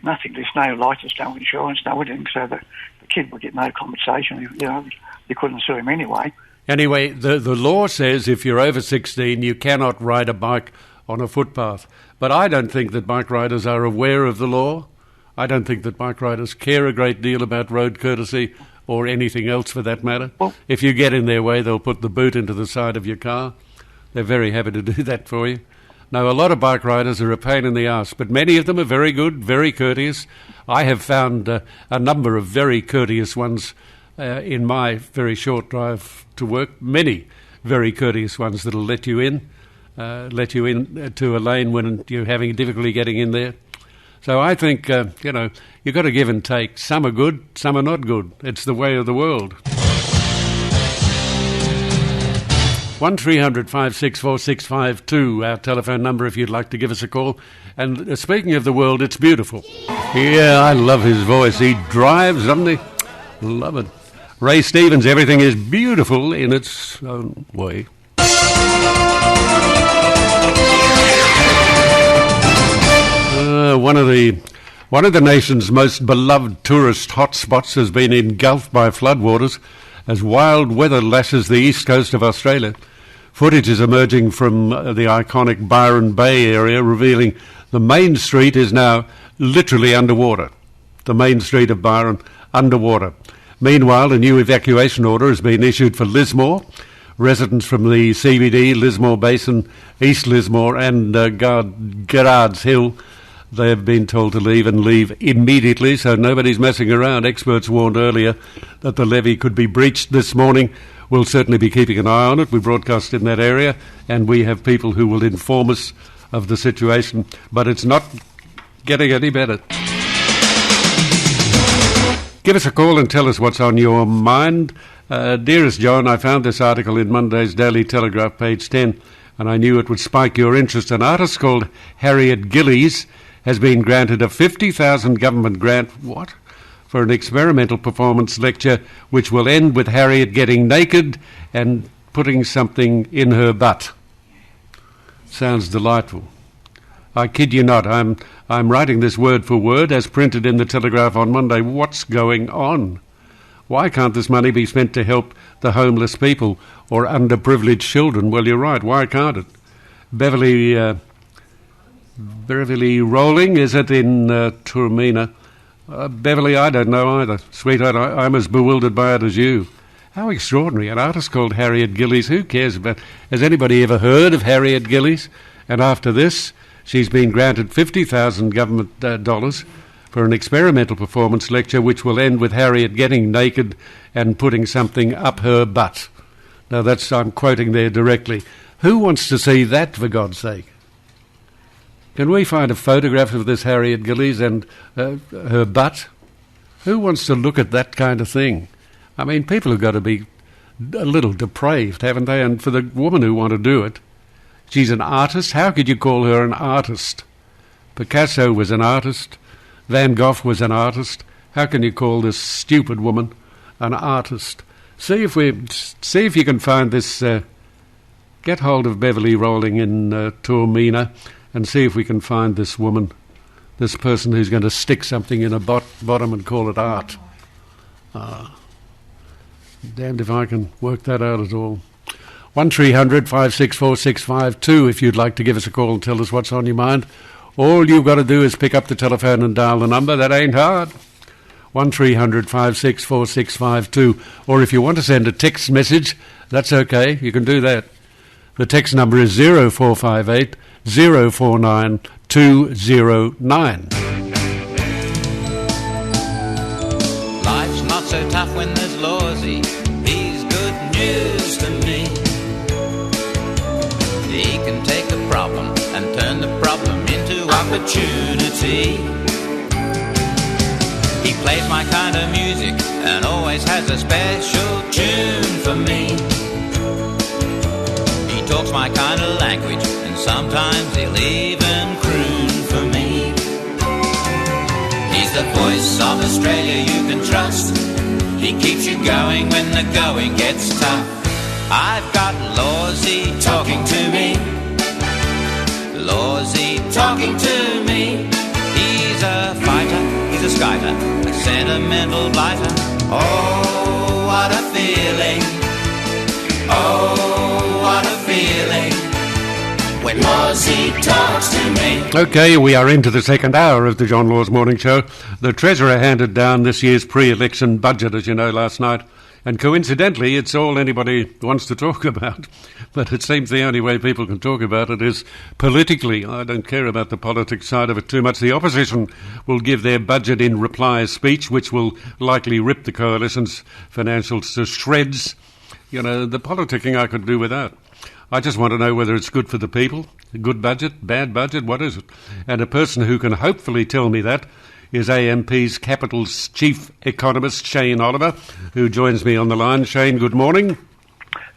no license, no insurance, no anything, so the kid would get no compensation. You know, you couldn't sue him anyway. Anyway, the law says if you're over 16, you cannot ride a bike on a footpath. But I don't think that bike riders are aware of the law. I don't think that bike riders care a great deal about road courtesy or anything else for that matter. Well, if you get in their way, they'll put the boot into the side of your car. They're very happy to do that for you. Now, a lot of bike riders are a pain in the arse, but many of them are very good, very courteous. I have found a number of very courteous ones in my very short drive to work. Many very courteous ones that'll let you in to a lane when you're having difficulty getting in there. So I think, you've got to give and take. Some are good, some are not good. It's the way of the world. 1300 564 652, our telephone number if you'd like to give us a call. And speaking of the world, it's beautiful. Yeah, I love his voice. He drives, doesn't he? Love it. Ray Stevens, everything is beautiful in its own way. One of the nation's most beloved tourist hotspots has been engulfed by floodwaters as wild weather lashes the east coast of Australia. Footage is emerging from the iconic Byron Bay area, revealing the main street is now literally underwater. The main street of Byron, underwater. Meanwhile, a new evacuation order has been issued for Lismore. Residents from the CBD, Lismore Basin, East Lismore and Garrards Hill, they have been told to leave and leave immediately, so nobody's messing around. Experts warned earlier that the levee could be breached this morning. We'll certainly be keeping an eye on it. We broadcast in that area, and we have people who will inform us of the situation. But it's not getting any better. Give us a call and tell us what's on your mind. Dearest John, I found this article in Monday's Daily Telegraph, page 10, and I knew it would spike your interest. An artist called Harriet Gillies has been granted a $50,000 government grant, for an experimental performance lecture which will end with Harriet getting naked and putting something in her butt. Sounds delightful. I kid you not, I'm writing this word for word as printed in the Telegraph on Monday. What's going on? Why can't this money be spent to help the homeless people or underprivileged children? Well, you're right, why can't it? Beverly Rolling, is it in Turmina? Beverly, I don't know either. Sweetheart, I'm as bewildered by it as you. How extraordinary. An artist called Harriet Gillies. Who cares about... Has anybody ever heard of Harriet Gillies? And after this, she's been granted $50,000 government dollars for an experimental performance lecture which will end with Harriet getting naked and putting something up her butt. Now, I'm quoting there directly. Who wants to see that, for God's sake? Can we find a photograph of this Harriet Gillies and her butt? Who wants to look at that kind of thing? I mean, people have got to be a little depraved, haven't they? And for the woman who want to do it, she's an artist. How could you call her an artist? Picasso was an artist. Van Gogh was an artist. How can you call this stupid woman an artist? See if you can find this. Get hold of Beverly Rolling in Turmina. And see if we can find this woman, this person who's going to stick something in a bottom and call it art. Damned if I can work that out at all. 1300 564 652 if you'd like to give us a call and tell us what's on your mind. All you've got to do is pick up the telephone and dial the number. That ain't hard. 1300 564 652. Or if you want to send a text message, that's okay. You can do that. The text number is 0458 049 209. Life's not so tough when there's Lawsy. He's good news to me. He can take a problem and turn the problem into opportunity. He plays my kind of music and always has a special tune for me. He talks my kind of language, and sometimes he'll even croon for me. He's the voice of Australia you can trust. He keeps you going when the going gets tough. I've got Lawsy talking to me. Lord's he talking to me. He's a fighter, he's a skiter, a sentimental blighter. Oh, what a feeling. Oh, what a feeling when Lawsy talks to me. OK, we are into the second hour of the John Laws Morning Show. The Treasurer handed down this year's pre-election budget, as you know, last night. And coincidentally, it's all anybody wants to talk about. But it seems the only way people can talk about it is politically. I don't care about the politics side of it too much. The opposition will give their budget in reply speech, which will likely rip the coalition's financials to shreds. You know, the politicking I could do without. I just want to know whether it's good for the people. A good budget, bad budget, what is it? And a person who can hopefully tell me that is AMP's Capital's chief economist, Shane Oliver, who joins me on the line. Shane, good morning.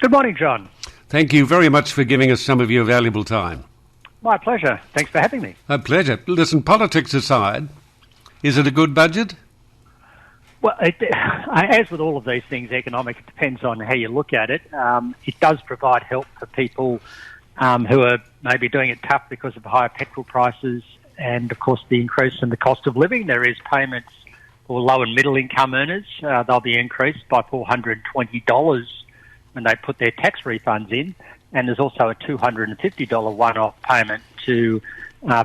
Good morning, John. Thank you very much for giving us some of your valuable time. My pleasure. Thanks for having me. A pleasure. Listen, politics aside, is it a good budget? Well, as with all of these things, economic, it depends on how you look at it. It does provide help for people who are maybe doing it tough because of higher petrol prices and, of course, the increase in the cost of living. There is payments for low and middle income earners. They'll be increased by $420 when they put their tax refunds in. And there's also a $250 one-off payment to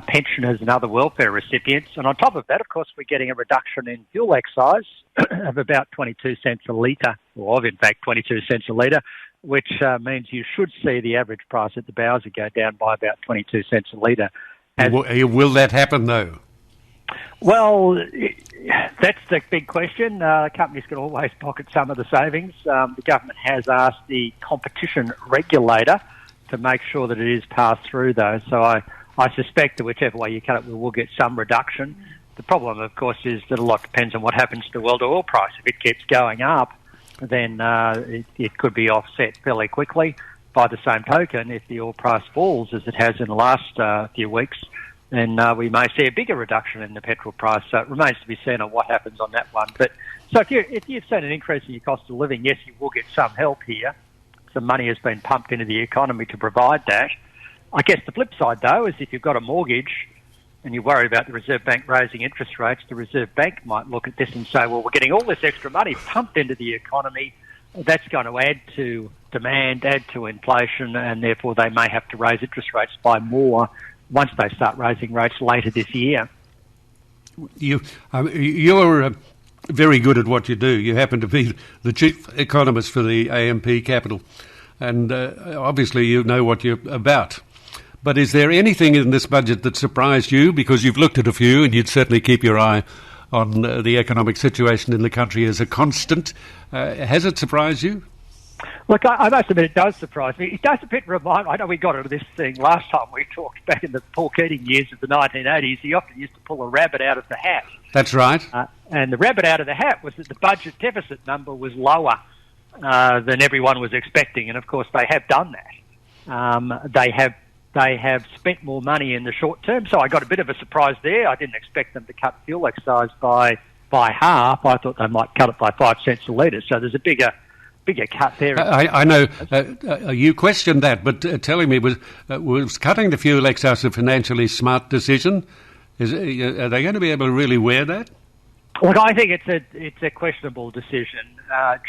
pensioners and other welfare recipients. And on top of that, of course, we're getting a reduction in fuel excise of about 22 cents a litre, or of, in fact, 22 cents a litre, which means you should see the average price at the Bowser go down by about 22 cents a litre. Will that happen, though? Well, that's the big question. Companies can always pocket some of the savings. The government has asked the competition regulator to make sure that it is passed through, though. So I suspect that whichever way you cut it, we will get some reduction. The problem, of course, is that a lot depends on what happens to the world oil price. If it keeps going up, then it could be offset fairly quickly. By the same token, if the oil price falls, as it has in the last few weeks, then we may see a bigger reduction in the petrol price. So it remains to be seen on what happens on that one. But so if you've seen an increase in your cost of living, yes, you will get some help here. Some money has been pumped into the economy to provide that. I guess the flip side, though, is if you've got a mortgage and you worry about the Reserve Bank raising interest rates, the Reserve Bank might look at this and say, well, we're getting all this extra money pumped into the economy. That's going to add to demand, add to inflation, and therefore they may have to raise interest rates by more once they start raising rates later this year. You're very good at what you do. You happen to be the chief economist for the AMP Capital, and obviously you know what you're about. But is there anything in this budget that surprised you? Because you've looked at a few and you'd certainly keep your eye on the economic situation in the country as a constant. Has it surprised you? Look, I must admit it does surprise me. It does a bit remind... I know we got into this thing last time we talked back in the Paul Keating years of the 1980s. He often used to pull a rabbit out of the hat. That's right. And the rabbit out of the hat was that the budget deficit number was lower than everyone was expecting. And, of course, they have done that. They have spent more money in the short term, so I got a bit of a surprise there. I didn't expect them to cut fuel excise by half. I thought they might cut it by 5 cents a litre, so there's a bigger cut there. I know you questioned that, but telling me was cutting the fuel excise a financially smart decision? Are they going to be able to really wear that? Look, I think it's a questionable decision.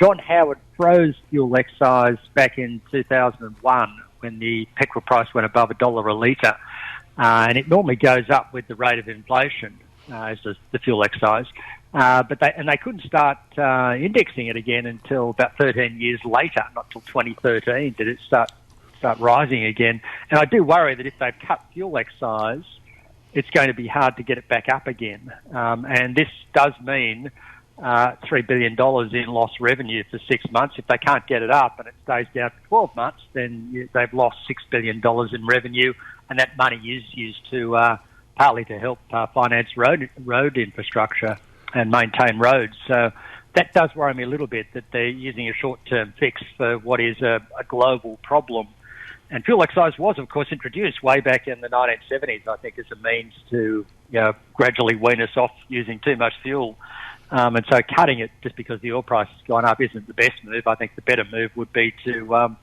John Howard froze fuel excise back in 2001 when the petrol price went above $1 a litre, and it normally goes up with the rate of inflation as the fuel excise. But they couldn't start indexing it again until about 13 years later, not till 2013 did it start rising again. And I do worry that if they've cut fuel excise, it's going to be hard to get it back up again. And this does mean $3 billion in lost revenue for 6 months. If they can't get it up and it stays down for 12 months, then they've lost $6 billion in revenue, and that money is used to partly to help finance road infrastructure and maintain roads. So that does worry me a little bit that they're using a short-term fix for what is a global problem. And fuel excise was, of course, introduced way back in the 1970s, I think, as a means to gradually wean us off using too much fuel. And so cutting it just because the oil price has gone up isn't the best move. I think the better move would be to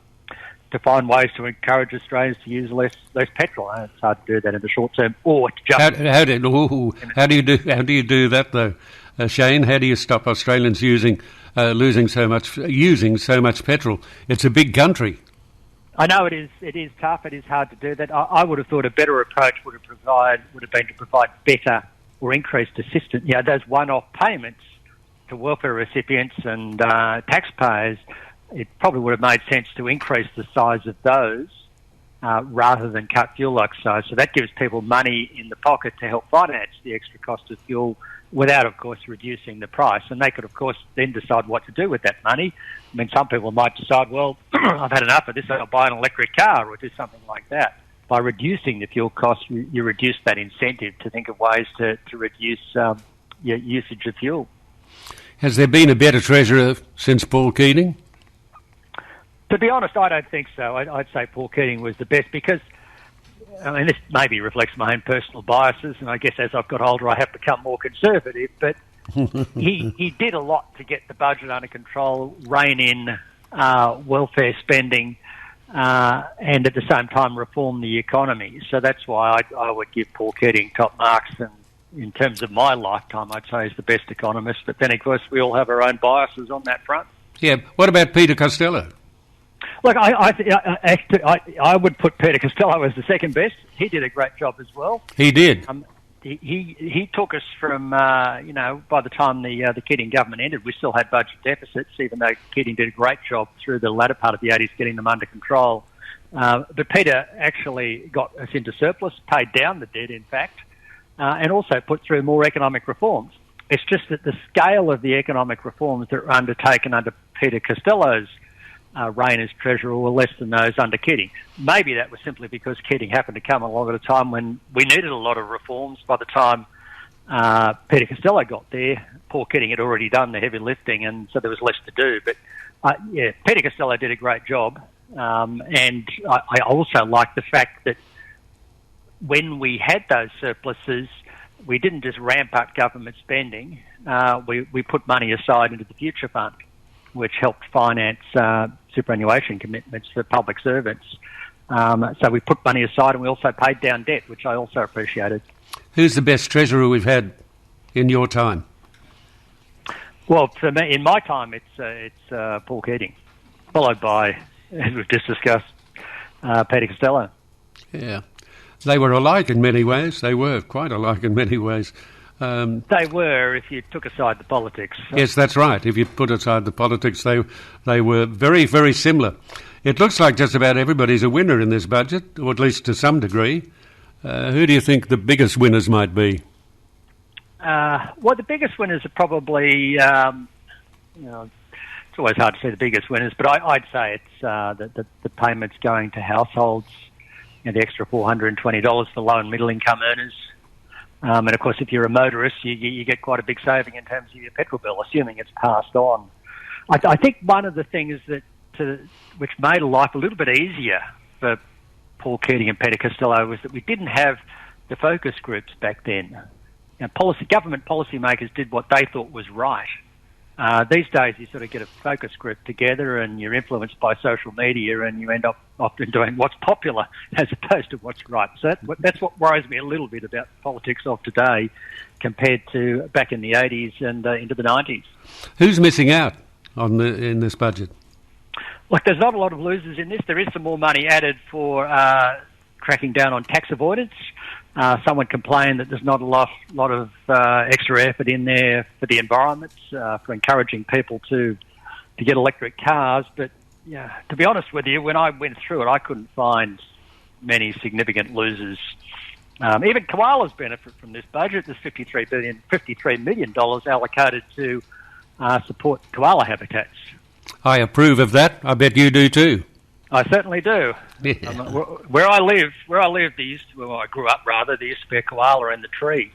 to find ways to encourage Australians to use less petrol. It's hard to do that in the short term, or to just how do you do that though, Shane? How do you stop Australians using so much petrol? It's a big country. I know it is. It is tough. It is hard to do that. I would have thought a better approach would have been to provide better or increased assistance. You know, those one-off payments to welfare recipients and taxpayers. It probably would have made sense to increase the size of those rather than cut fuel excise. So that gives people money in the pocket to help finance the extra cost of fuel without, of course, reducing the price. And they could, of course, then decide what to do with that money. I mean, some people might decide, well, I've had enough of this, I'll buy an electric car or do something like that. By reducing the fuel cost, you reduce that incentive to think of ways to reduce your usage of fuel. Has there been a better treasurer since Paul Keating? To be honest, I don't think so. I'd say Paul Keating was the best because, I mean, this maybe reflects my own personal biases, and I guess as I've got older I have become more conservative, but he did a lot to get the budget under control, rein in welfare spending, and at the same time reform the economy. So that's why I would give Paul Keating top marks, and in terms of my lifetime, I'd say he's the best economist, but then, of course, we all have our own biases on that front. Yeah. What about Peter Costello? Look, I would put Peter Costello as the second best. He did a great job as well. He did. He took us from, by the time the Keating government ended, we still had budget deficits, even though Keating did a great job through the latter part of the 80s getting them under control. But Peter actually got us into surplus, paid down the debt, in fact, and also put through more economic reforms. It's just that the scale of the economic reforms that were undertaken under Peter Costello's reign as Treasurer were less than those under Keating. Maybe that was simply because Keating happened to come along at a time when we needed a lot of reforms. By the time Peter Costello got there, Paul Keating had already done the heavy lifting, and so there was less to do. But Peter Costello did a great job, and I also like the fact that when we had those surpluses, we didn't just ramp up government spending. We put money aside into the Future Fund, which helped finance superannuation commitments for public servants. So we put money aside, and we also paid down debt, which I also appreciated. Who's the best treasurer we've had in your time? Well, for me, in my time, it's Paul Keating, followed by, as we've just discussed, Peter Costello. Yeah. They were alike in many ways. They were quite alike in many ways. They were, if you took aside the politics. Yes, that's right. If you put aside the politics, they were very, very similar. It looks like just about everybody's a winner in this budget, or at least to some degree. Who do you think the biggest winners might be? Well, the biggest winners are probably, it's always hard to say the biggest winners, but I'd say it's the payments going to households, the extra $420 for low and middle income earners. And of course, if you're a motorist, you get quite a big saving in terms of your petrol bill, assuming it's passed on. I think one of the things which made life a little bit easier for Paul Keating and Peter Costello was that we didn't have the focus groups back then. Government policymakers did what they thought was right. These days, you sort of get a focus group together and you're influenced by social media and you end up often doing what's popular as opposed to what's right. So that's what worries me a little bit about politics of today compared to back in the 80s and into the 90s. Who's missing out in this budget? Look, there's not a lot of losers in this. There is some more money added for cracking down on tax avoidance. Someone complained that there's not a lot of extra effort in there for the environment, for encouraging people to get electric cars. But to be honest with you, when I went through it, I couldn't find many significant losers. Even koalas benefit from this budget. There's $53 million allocated to support koala habitats. I approve of that. I bet you do too. I certainly do. Yeah. Where I live, I grew up rather, there used to be a koala in the tree.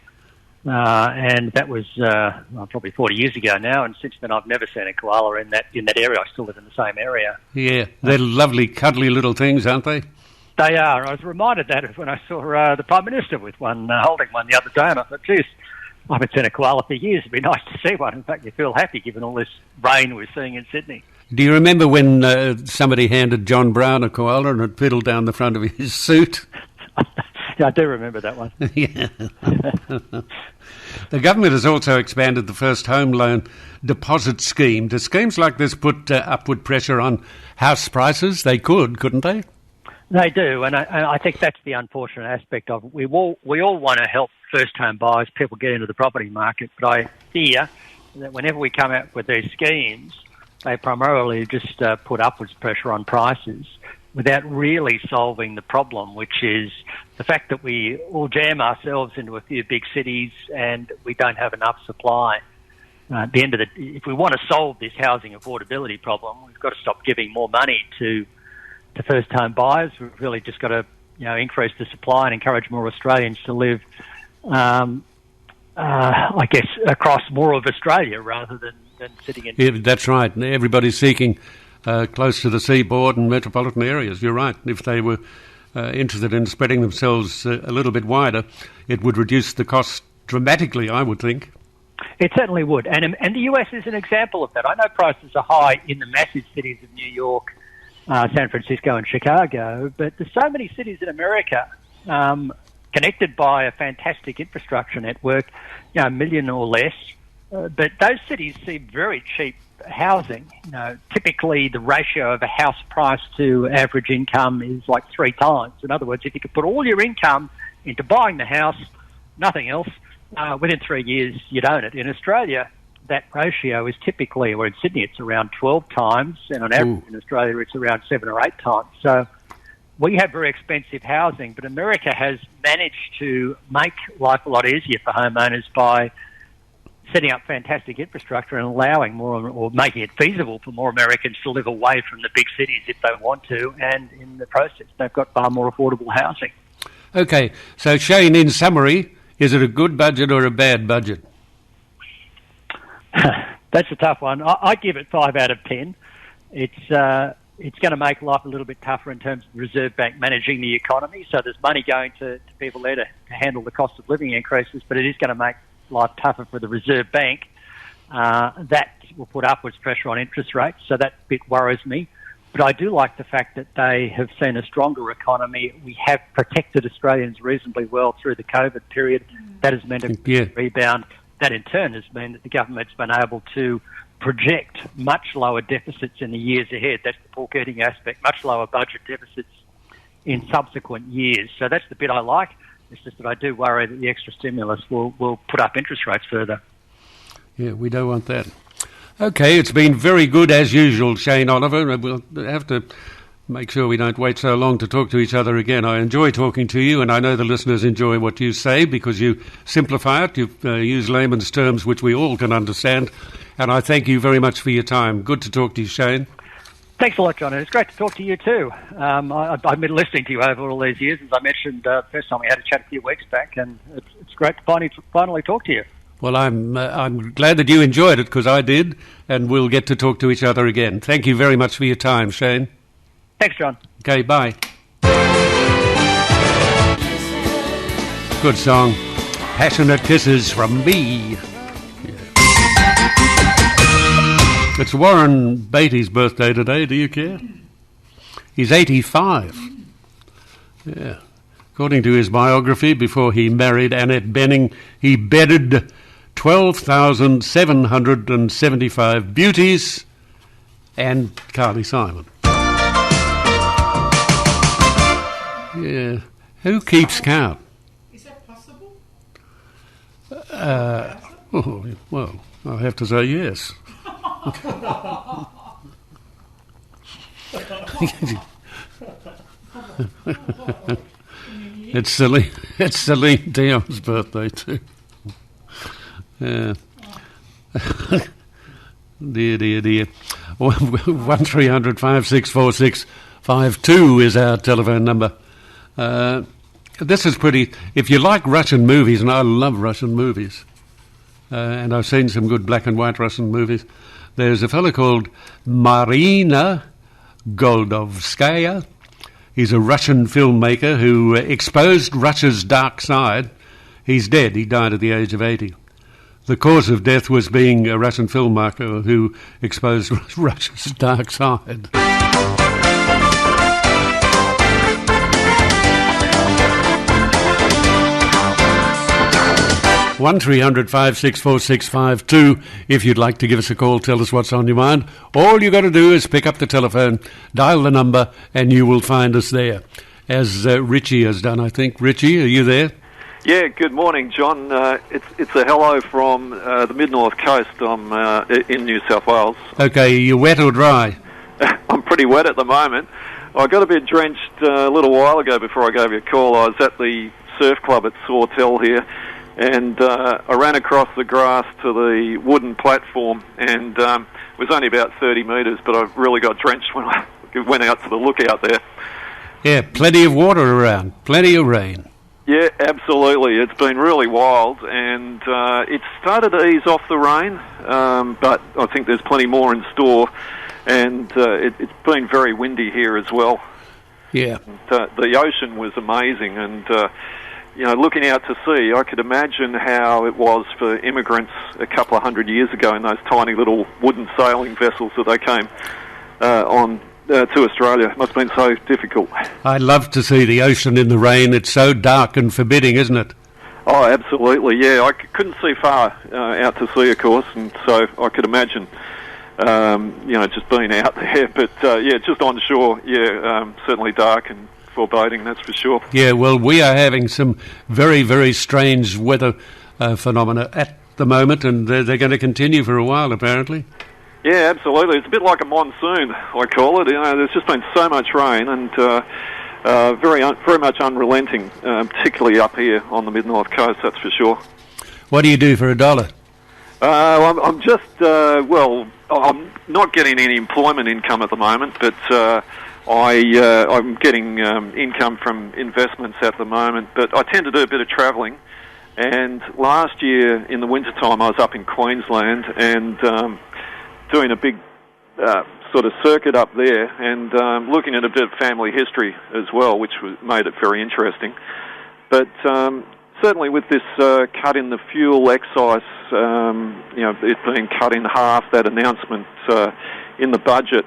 And that was probably 40 years ago now, and since then I've never seen a koala in that area. I still live in the same area. Yeah, they're lovely, cuddly little things, aren't they? They are. I was reminded that when I saw the Prime Minister with one, holding one the other day, and I thought, geez, I haven't seen a koala for years. It'd be nice to see one. In fact, you feel happy given all this rain we're seeing in Sydney. Do you remember when somebody handed John Brown a koala and it fiddled down the front of his suit? Yeah, I do remember that one. Yeah. The government has also expanded the first home loan deposit scheme. Do schemes like this put upward pressure on house prices? They could, couldn't they? They do, and I think that's the unfortunate aspect of it. We all want to help first-home buyers, people get into the property market, but I fear that whenever we come out with these schemes, they primarily just put upwards pressure on prices without really solving the problem, which is the fact that we all jam ourselves into a few big cities and we don't have enough supply. At the end of if we want to solve this housing affordability problem, we've got to stop giving more money to first-home buyers. We've really just got to, increase the supply and encourage more Australians to live, I guess, across more of Australia rather than sitting in... Yeah, that's right. Everybody's seeking close to the seaboard and metropolitan areas. You're right. If they were interested in spreading themselves a little bit wider, it would reduce the cost dramatically, I would think. It certainly would. And the US is an example of that. I know prices are high in the massive cities of New York, San Francisco and Chicago, but there's so many cities in America connected by a fantastic infrastructure network, a million or less, but those cities see very cheap housing. Typically the ratio of a house price to average income is like 3 times. In other words, if you could put all your income into buying the house, nothing else, within 3 years you'd own it. In Australia, that ratio is typically, or in Sydney it's around 12 times, and on average in Australia it's around 7 or 8 times. So we have very expensive housing, but America has managed to make life a lot easier for homeowners by setting up fantastic infrastructure and allowing more, or making it feasible for more Americans to live away from the big cities if they want to, and in the process they've got far more affordable housing. Okay, so Shane, in summary, is it a good budget or a bad budget? That's a tough one. I give it 5 out of 10. It's going to make life a little bit tougher in terms of the Reserve Bank managing the economy, so there's money going to people there to handle the cost of living increases, but it is going to make life tougher for the Reserve Bank. That will put upwards pressure on interest rates, so that bit worries me. But I do like the fact that they have seen a stronger economy. We have protected Australians reasonably well through the COVID period. That has meant a rebound. That in turn has meant that the government's been able to project much lower deficits in the years ahead. That's the Paul Keating aspect, much lower budget deficits in subsequent years. So that's the bit I like. It's just that I do worry that the extra stimulus will put up interest rates further. Yeah, we don't want that. Okay, it's been very good as usual, Shane Oliver. We'll have to make sure we don't wait so long to talk to each other again. I enjoy talking to you, and I know the listeners enjoy what you say because you simplify it. You use layman's terms which we all can understand, and I thank you very much for your time. Good to talk to you, Shane. Thanks a lot, John, and it's great to talk to you too. I've been listening to you over all these years, as I mentioned first time we had a chat a few weeks back, and it's great to finally talk to you. Well, I'm glad that you enjoyed it because I did, and we'll get to talk to each other again. Thank you very much for your time, Shane. Thanks, John. Okay, bye. Good song. Passionate Kisses from me. Yeah. It's Warren Beatty's birthday today. Do you care? He's 85. Yeah. According to his biography, before he married Annette Benning, he bedded 12,775 beauties and Carly Simon. Yeah. Who keeps count? Is that possible? Well, I'll have to say yes. It's Celine Dion's birthday too. Dear. 1300 5646 52 is our telephone number. This is pretty... If you like Russian movies, and I love Russian movies, and I've seen some good black and white Russian movies, there's a fellow called Marina Goldovskaya. He's a Russian filmmaker who exposed Russia's dark side. He's dead. He died at the age of 80. the cause of death was being a Russian filmmaker who exposed Russia's dark side. 1300 564 652 if you'd like to give us a call, tell us what's on your mind. All you got to do is pick up the telephone, dial the number, and you will find us there, as Richie has done, I think. Richie, are you there? Yeah, good morning, John. It's a hello from the mid-north coast. I'm in New South Wales. Okay, are you wet or dry? I'm pretty wet at the moment. I got a bit drenched a little while ago before I gave you a call. I was at the surf club at Sawtell here, and I ran across the grass to the wooden platform, and it was only about 30 metres, but I really got drenched when I went out to the lookout there. Yeah, plenty of water around, plenty of rain. Yeah, absolutely. It's been really wild, and it started to ease off the rain, but I think there's plenty more in store, and it's been very windy here as well. Yeah. And, the ocean was amazing, and looking out to sea, I could imagine how it was for immigrants a couple of hundred years ago in those tiny little wooden sailing vessels that they came on to Australia. It must have been so difficult. I love to see the ocean in the rain. It's so dark and forbidding, isn't it? Oh, absolutely, yeah. I couldn't see far out to sea, of course, and so I could imagine, just being out there. But, just on shore, certainly dark and foreboding, that's for sure. Yeah, well, we are having some very, very strange weather phenomena at the moment, and they're going to continue for a while, apparently. Yeah, absolutely. It's a bit like a monsoon, I call it. There's just been so much rain, and very much unrelenting, particularly up here on the mid-north coast, that's for sure. What do you do for $1? I'm just, I'm not getting any employment income at the moment, but I'm getting income from investments at the moment, but I tend to do a bit of travelling. And last year in the wintertime I was up in Queensland and doing a big sort of circuit up there and looking at a bit of family history as well, which made it very interesting. But certainly with this cut in the fuel excise, it being cut in half, that announcement in the budget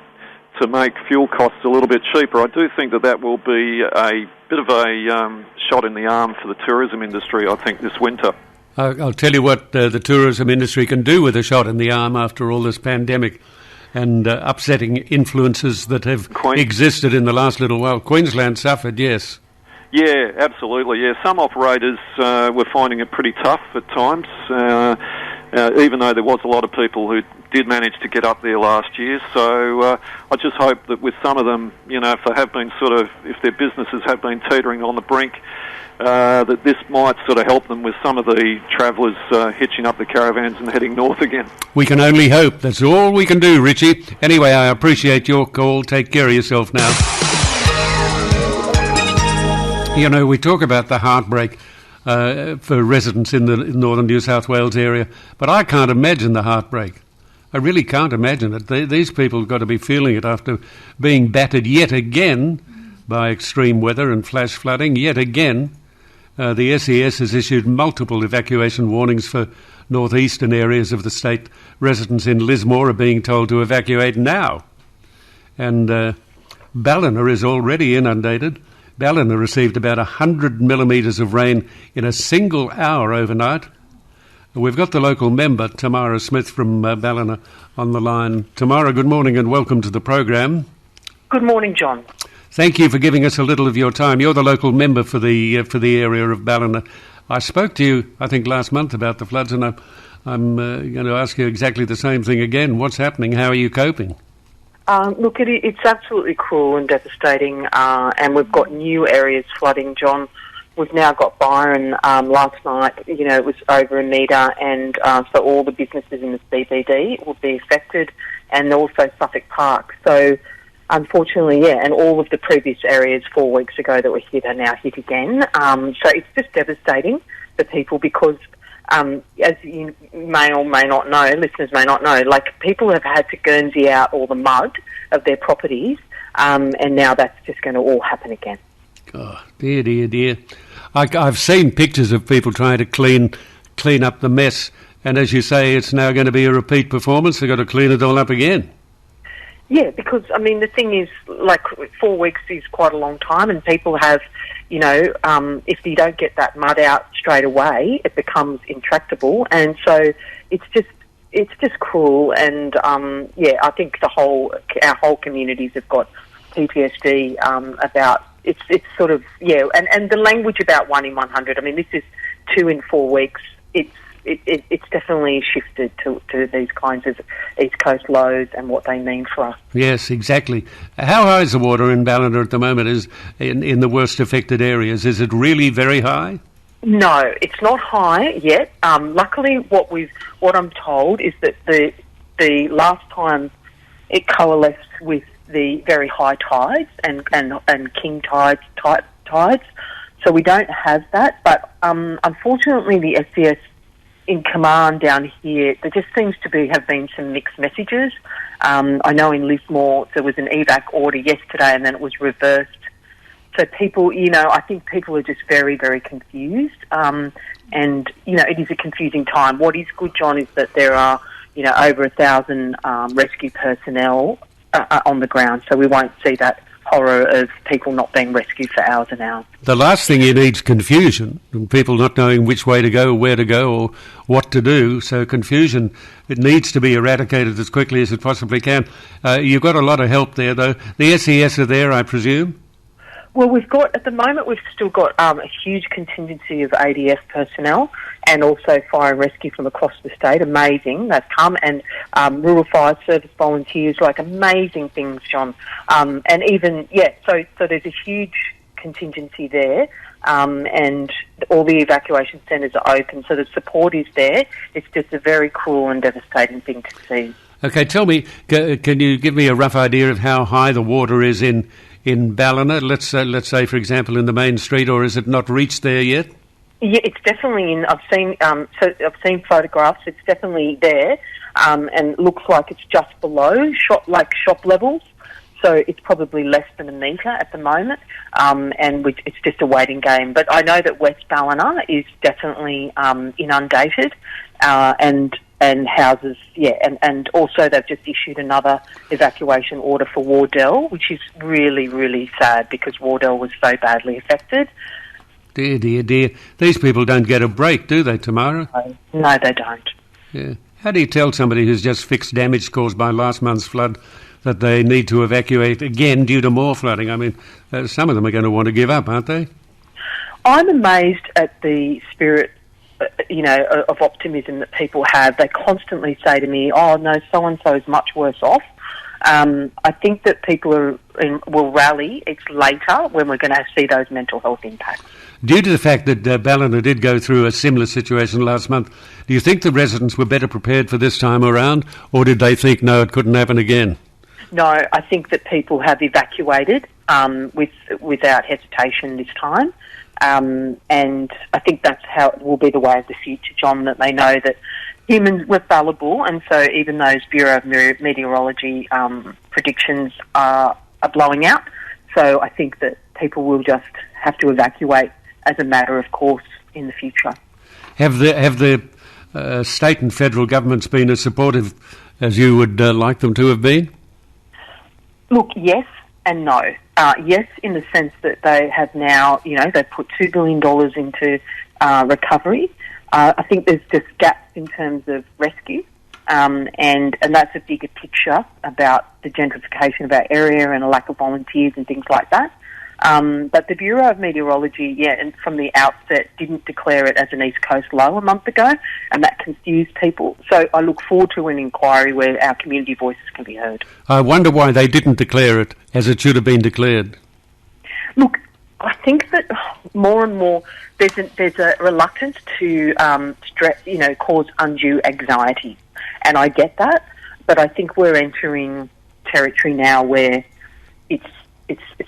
to make fuel costs a little bit cheaper, I do think that will be a bit of a shot in the arm for the tourism industry, I think, this winter. I'll tell you what the tourism industry can do with a shot in the arm after all this pandemic and upsetting influences that have existed in the last little while. Queensland suffered, yes. Yeah, absolutely. Yeah, some operators were finding it pretty tough at times, even though there was a lot of people who did manage to get up there last year. So I just hope that with some of them, if they have been if their businesses have been teetering on the brink, that this might sort of help them with some of the travellers hitching up the caravans and heading north again. We can only hope. That's all we can do, Richie. Anyway, I appreciate your call. Take care of yourself now. We talk about the heartbreak for residents in the northern New South Wales area, but I can't imagine the heartbreak. I really can't imagine it. These people have got to be feeling it after being battered yet again by extreme weather and flash flooding. Yet again, the SES has issued multiple evacuation warnings for northeastern areas of the state. Residents in Lismore are being told to evacuate now. And Ballina is already inundated. Ballina received about 100 millimetres of rain in a single hour overnight. We've got the local member, Tamara Smith from Ballina, on the line. Tamara, good morning and welcome to the program. Good morning, John. Thank you for giving us a little of your time. You're the local member for the area of Ballina. I spoke to you, I think, last month about the floods, and I'm going to ask you exactly the same thing again. What's happening? How are you coping? Look, it's absolutely cruel and devastating, and we've got new areas flooding, John. We've now got Byron last night, it was over a metre, and so all the businesses in the CBD will be affected, and also Suffolk Park. So, unfortunately, and all of the previous areas 4 weeks ago that were hit are now hit again. So it's just devastating for people because, as you may or may not know, listeners may not know, people have had to Guernsey out all the mud of their properties, and now that's just going to all happen again. Oh, dear. I've seen pictures of people trying to clean up the mess And as you say, it's now going to be a repeat performance. They've got to clean it all up again. Yeah, because, I mean, the thing is, like, 4 weeks is quite a long time, and people have, you know, if you don't get that mud out straight away, it becomes intractable, and so it's just cruel, and, I think our whole communities have got PTSD about, it's sort of, and the language about 1 in 100, I mean, this is 2 in 4 weeks, it's definitely shifted to these kinds of East Coast lows and what they mean for us. Yes, exactly. How high is the water in Ballina at the moment? Is in the worst affected areas? Is it really very high? No, it's not high yet. Luckily, what I'm told is that the last time it coalesced with the very high tides and king tides, so we don't have that. But unfortunately, the SES in command down here, there just seems to have been some mixed messages. I know in Lismore there was an evac order yesterday and then it was reversed. So people, you know, I think people are just very, very confused. And, you know, it is a confusing time. What is good, John, is that there are, you know, over 1,000 rescue personnel on the ground. So we won't see that horror of people not being rescued for hours and hours. The last thing you need is confusion, and people not knowing which way to go, where to go, or what to do. So confusion, it needs to be eradicated as quickly as it possibly can. You've got a lot of help there, though. The SES are there, I presume? Well, at the moment, we've still got a huge contingency of ADF personnel and also fire and rescue from across the state. Amazing. They've come, and Rural Fire Service volunteers, like amazing things, John. And even, so there's a huge contingency there, and all the evacuation centres are open, so the support is there. It's just a very cruel and devastating thing to see. Okay, tell me, can you give me a rough idea of how high the water is in Ballina? Let's say, for example, in the main street, or is it not reached there yet? Yeah, it's definitely in. I've seen photographs. It's definitely there, and looks like it's just below shop levels. So it's probably less than a metre at the moment, and it's just a waiting game. But I know that West Ballina is definitely inundated, and houses, and also they've just issued another evacuation order for Wardell, which is really, really sad because Wardell was so badly affected. Dear, dear, dear. These people don't get a break, do they, Tamara? No, they don't. Yeah. How do you tell somebody who's just fixed damage caused by last month's flood that they need to evacuate again due to more flooding? I mean, some of them are going to want to give up, aren't they? I'm amazed at the spirit of optimism that people have. They constantly say to me, oh, no, so-and-so is much worse off. I think that people will rally. It's later when we're going to see those mental health impacts. Due to the fact that Ballina did go through a similar situation last month, do you think the residents were better prepared for this time around, or did they think, no, it couldn't happen again? No, I think that people have evacuated without hesitation this time. And I think that's how it will be the way of the future, John, that they know that humans were fallible, and so even those Bureau of Meteorology predictions are blowing out. So I think that people will just have to evacuate as a matter of course in the future. Have the state and federal governments been as supportive as you would like them to have been? Look, yes and no. Yes, in the sense that they have now, they've put $2 billion into recovery. I think there's just gaps in terms of rescue, and that's a bigger picture about the gentrification of our area and a lack of volunteers and things like that. But the Bureau of Meteorology, and from the outset, didn't declare it as an East Coast low a month ago, and that confused people. So I look forward to an inquiry where our community voices can be heard. I wonder why they didn't declare it as it should have been declared. Look, I think that more and more there's a reluctance to cause undue anxiety, and I get that. But I think we're entering territory now where it's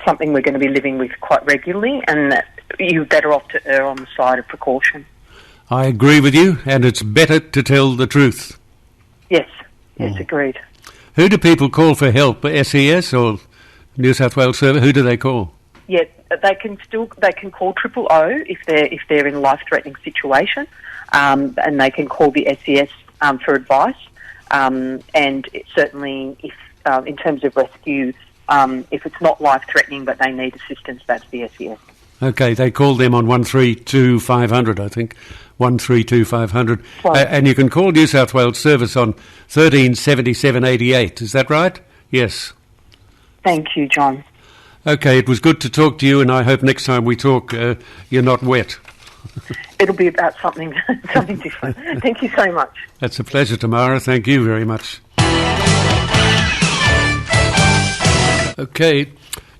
something we're going to be living with quite regularly, and that you're better off to err on the side of precaution. I agree with you, and it's better to tell the truth. Yes, agreed. Who do people call for help? SES or New South Wales Service? Who do they call? Yeah, they can call 000 if they're in a life-threatening situation. and they can call the SES for advice. And certainly, if in terms of rescue, if it's not life-threatening but they need assistance, that's the SES. Okay, they called them on 132 500, I think. 132 500. Right. And you can call New South Wales Service on 137788. Is that right? Yes. Thank you, John. Okay, it was good to talk to you, and I hope next time we talk, you're not wet. It'll be about something different. Thank you so much. That's a pleasure, Tamara. Thank you very much. Okay,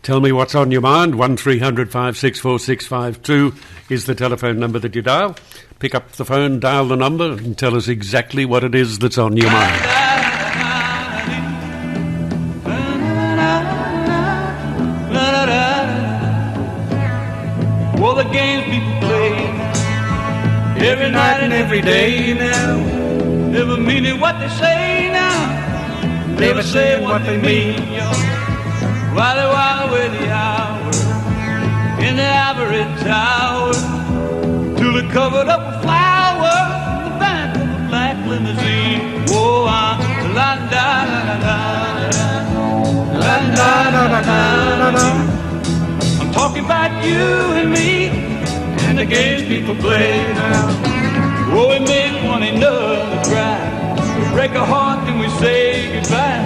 tell me what's on your mind. 1300 564 652 is the telephone number that you dial. Pick up the phone, dial the number, and tell us exactly what it is that's on your mind. Well, the games people play every night and every day now, never meaning what they say now, never say what they mean, yo. While they while away the hour in the ivory tower, till they're covered up with flowers in the back of a black limousine. Whoa, la da da da da da da da da da. I'm talking about you and me and the games people play now. Oh, we make one another cry, we break a heart and we say goodbye,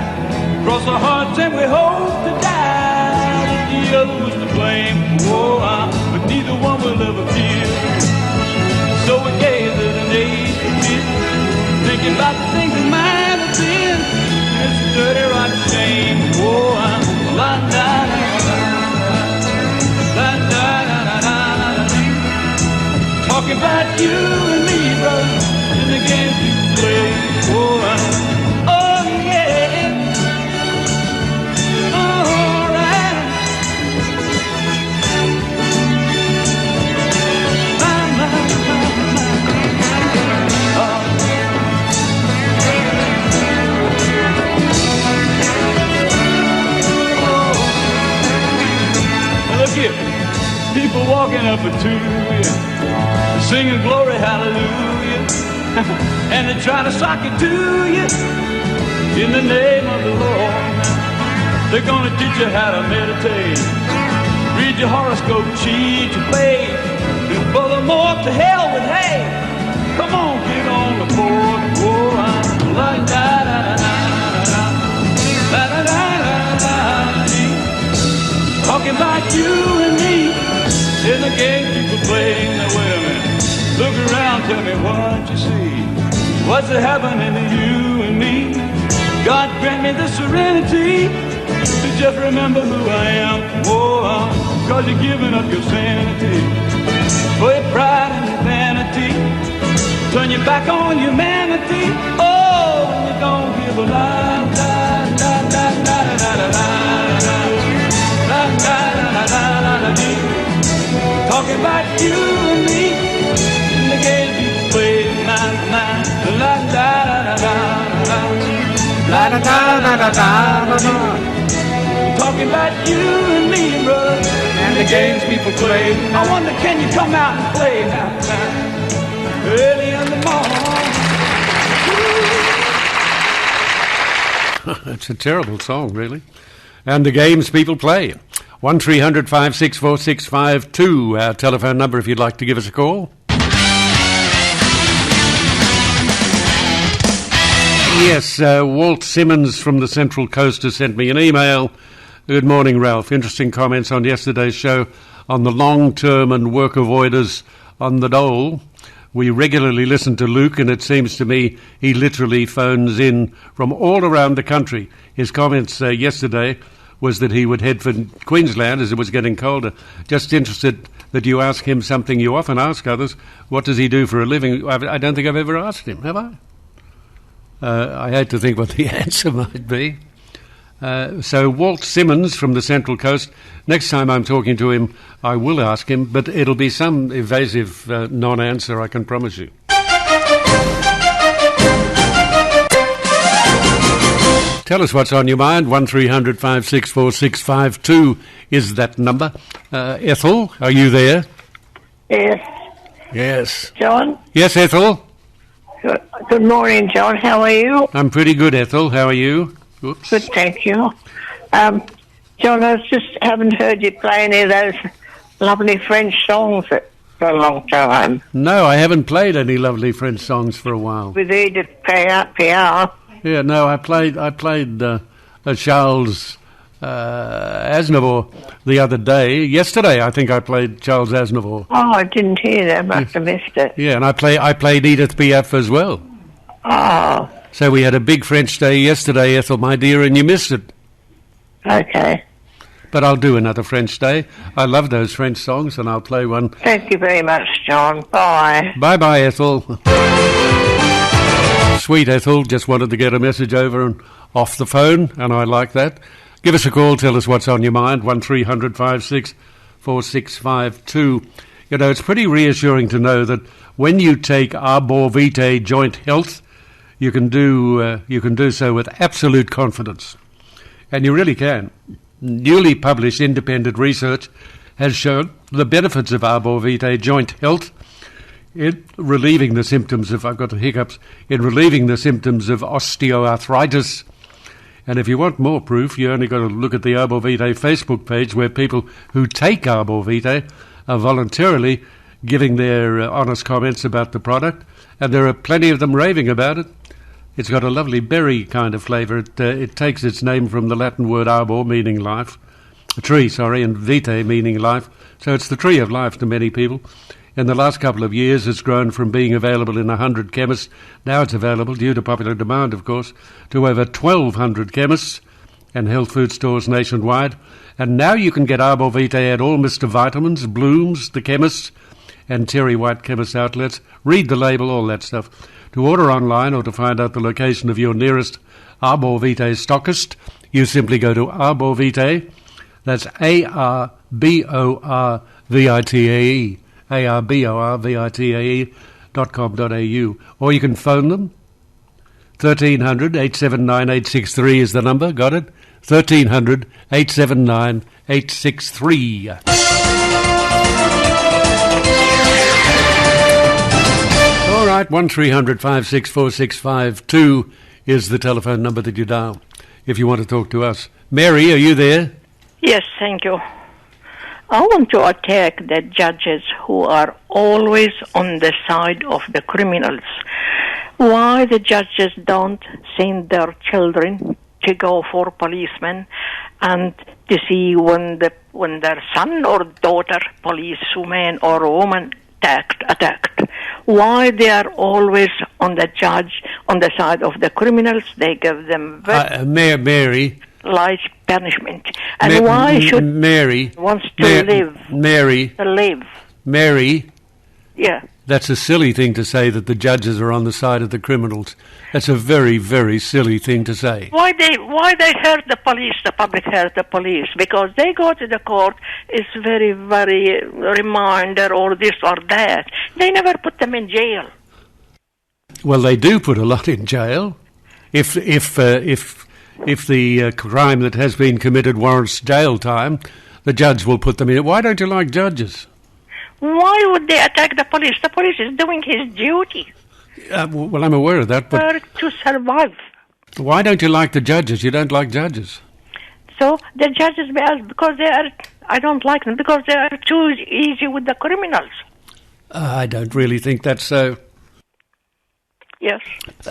cross our hearts and we hope to die with the other was to blame. Oh, but neither one will ever feel. So we gaze at an age of fear, thinking about the things that might have been. It's a dirty, rotten shame. Oh, la da da da da da da da da. Talking about you and me, brother, and the games you play. Oh, oh yeah. All right. Look here, people walking up to you, singing glory hallelujah, and they try to sock it to you in the name of the Lord. They're gonna teach you how to meditate, read your horoscope, cheat your faith, and furthermore to hell with hay. Come on, get on the board. Oh, la da da da da da da da da. Talking about you and me in the game people play. Now wait a minute. Look around, tell me what you see. What's happening to you and me? God grant me the serenity to just remember who I am. Oh, cause you're giving up your sanity for your pride and your vanity. Turn your back on humanity. Oh, and you don't give a lie. Da da da da da da da da da da da da da. Talking about you and me. The game you play, la da da da da la da da da da da. Talking about you and me, brother, and the games people play. I wonder, can you come out and play now, early in the morning? It's a terrible song, really. And the games people play. 1300 564 652, our telephone number if you'd like to give us a call. Yes, Walt Simmons from the Central Coast has sent me an email. Good morning, Ralph. Interesting comments on yesterday's show on the long-term and work avoiders on the dole. We regularly listen to Luke, and it seems to me he literally phones in from all around the country. His comments yesterday was that he would head for Queensland as it was getting colder. Just interested that you ask him something you often ask others. What does he do for a living? I don't think I've ever asked him, have I? I hate to think what the answer might be. So Walt Simmons from the Central Coast, next time I'm talking to him, I will ask him, but it'll be some evasive non-answer, I can promise you. Tell us what's on your mind. 1300 564 652 is that number. Ethel, are you there? Yes. Yes. John? Yes, Ethel? Good morning, John. How are you? I'm pretty good, Ethel. How are you? Oops. Good, thank you. John, I haven't heard you play any of those lovely French songs for a long time. No, I haven't played any lovely French songs for a while. With Edith Piaf. Yeah, no, I played Charles Aznavour the other day. Yesterday, I think I played Charles Aznavour. Oh, I didn't hear that. Must have missed it. Yeah, and I played Edith Piaf as well. Oh. So we had a big French day yesterday, Ethel, my dear, and you missed it. Okay. But I'll do another French day. I love those French songs, and I'll play one. Thank you very much, John. Bye. Bye-bye, Ethel. Sweet Ethel, just wanted to get a message over and off the phone, and I like that. Give us a call, tell us what's on your mind, 1300 56 4652. You know, it's pretty reassuring to know that when you take Arbor Vitae Joint Health, you can do so with absolute confidence. And you really can. Newly published independent research has shown the benefits of Arbor Vitae Joint Health in relieving the symptoms of, I've got the hiccups, in relieving the symptoms of osteoarthritis. And if you want more proof, you only got to look at the Arbor Vitae Facebook page where people who take Arbor Vitae are voluntarily giving their honest comments about the product. And there are plenty of them raving about it. It's got a lovely berry kind of flavour. It takes its name from the Latin word arbor, meaning life. A tree, and vitae, meaning life. So it's the tree of life to many people. In the last couple of years, it's grown from being available in 100 chemists. Now it's available, due to popular demand, of course, to over 1,200 chemists and health food stores nationwide. And now you can get Arbor Vitae at all Mr. Vitamins, Blooms, the chemists, and Terry White chemist outlets. Read the label, all that stuff. To order online or to find out the location of your nearest Arbor Vitae stockist, you simply go to Arbor Vitae. That's ARBORVITAE, ARBORVITAE.com.au. Or you can phone them. 1300 879 863 is the number. Got it? 1300 879 863. All right, 1300 564 652 is the telephone number that you dial if you want to talk to us. Mary, are you there? Yes, thank you. I want to attack the judges who are always on the side of the criminals. Why the judges don't send their children to go for policemen and to see when their son or daughter, policeman or woman, attacked. Why they are always on the side of the criminals? They give them Mary, light punishment. And why should Mary wants to live? Mary, to live. Mary. Yeah. That's a silly thing to say, that the judges are on the side of the criminals. That's a very, very silly thing to say. Why they hurt the police, the public hurt the police? Because they go to the court, it's very, very reminder or this or that. They never put them in jail. Well, they do put a lot in jail. If the crime that has been committed warrants jail time, the judge will put them in. Why don't you like judges? Why would they attack the police? The police is doing his duty. Well, I'm aware of that, but to survive. Why don't you like the judges? You don't like judges. So the judges, because I don't like them, because they are too easy with the criminals. I don't really think that's so. Yes.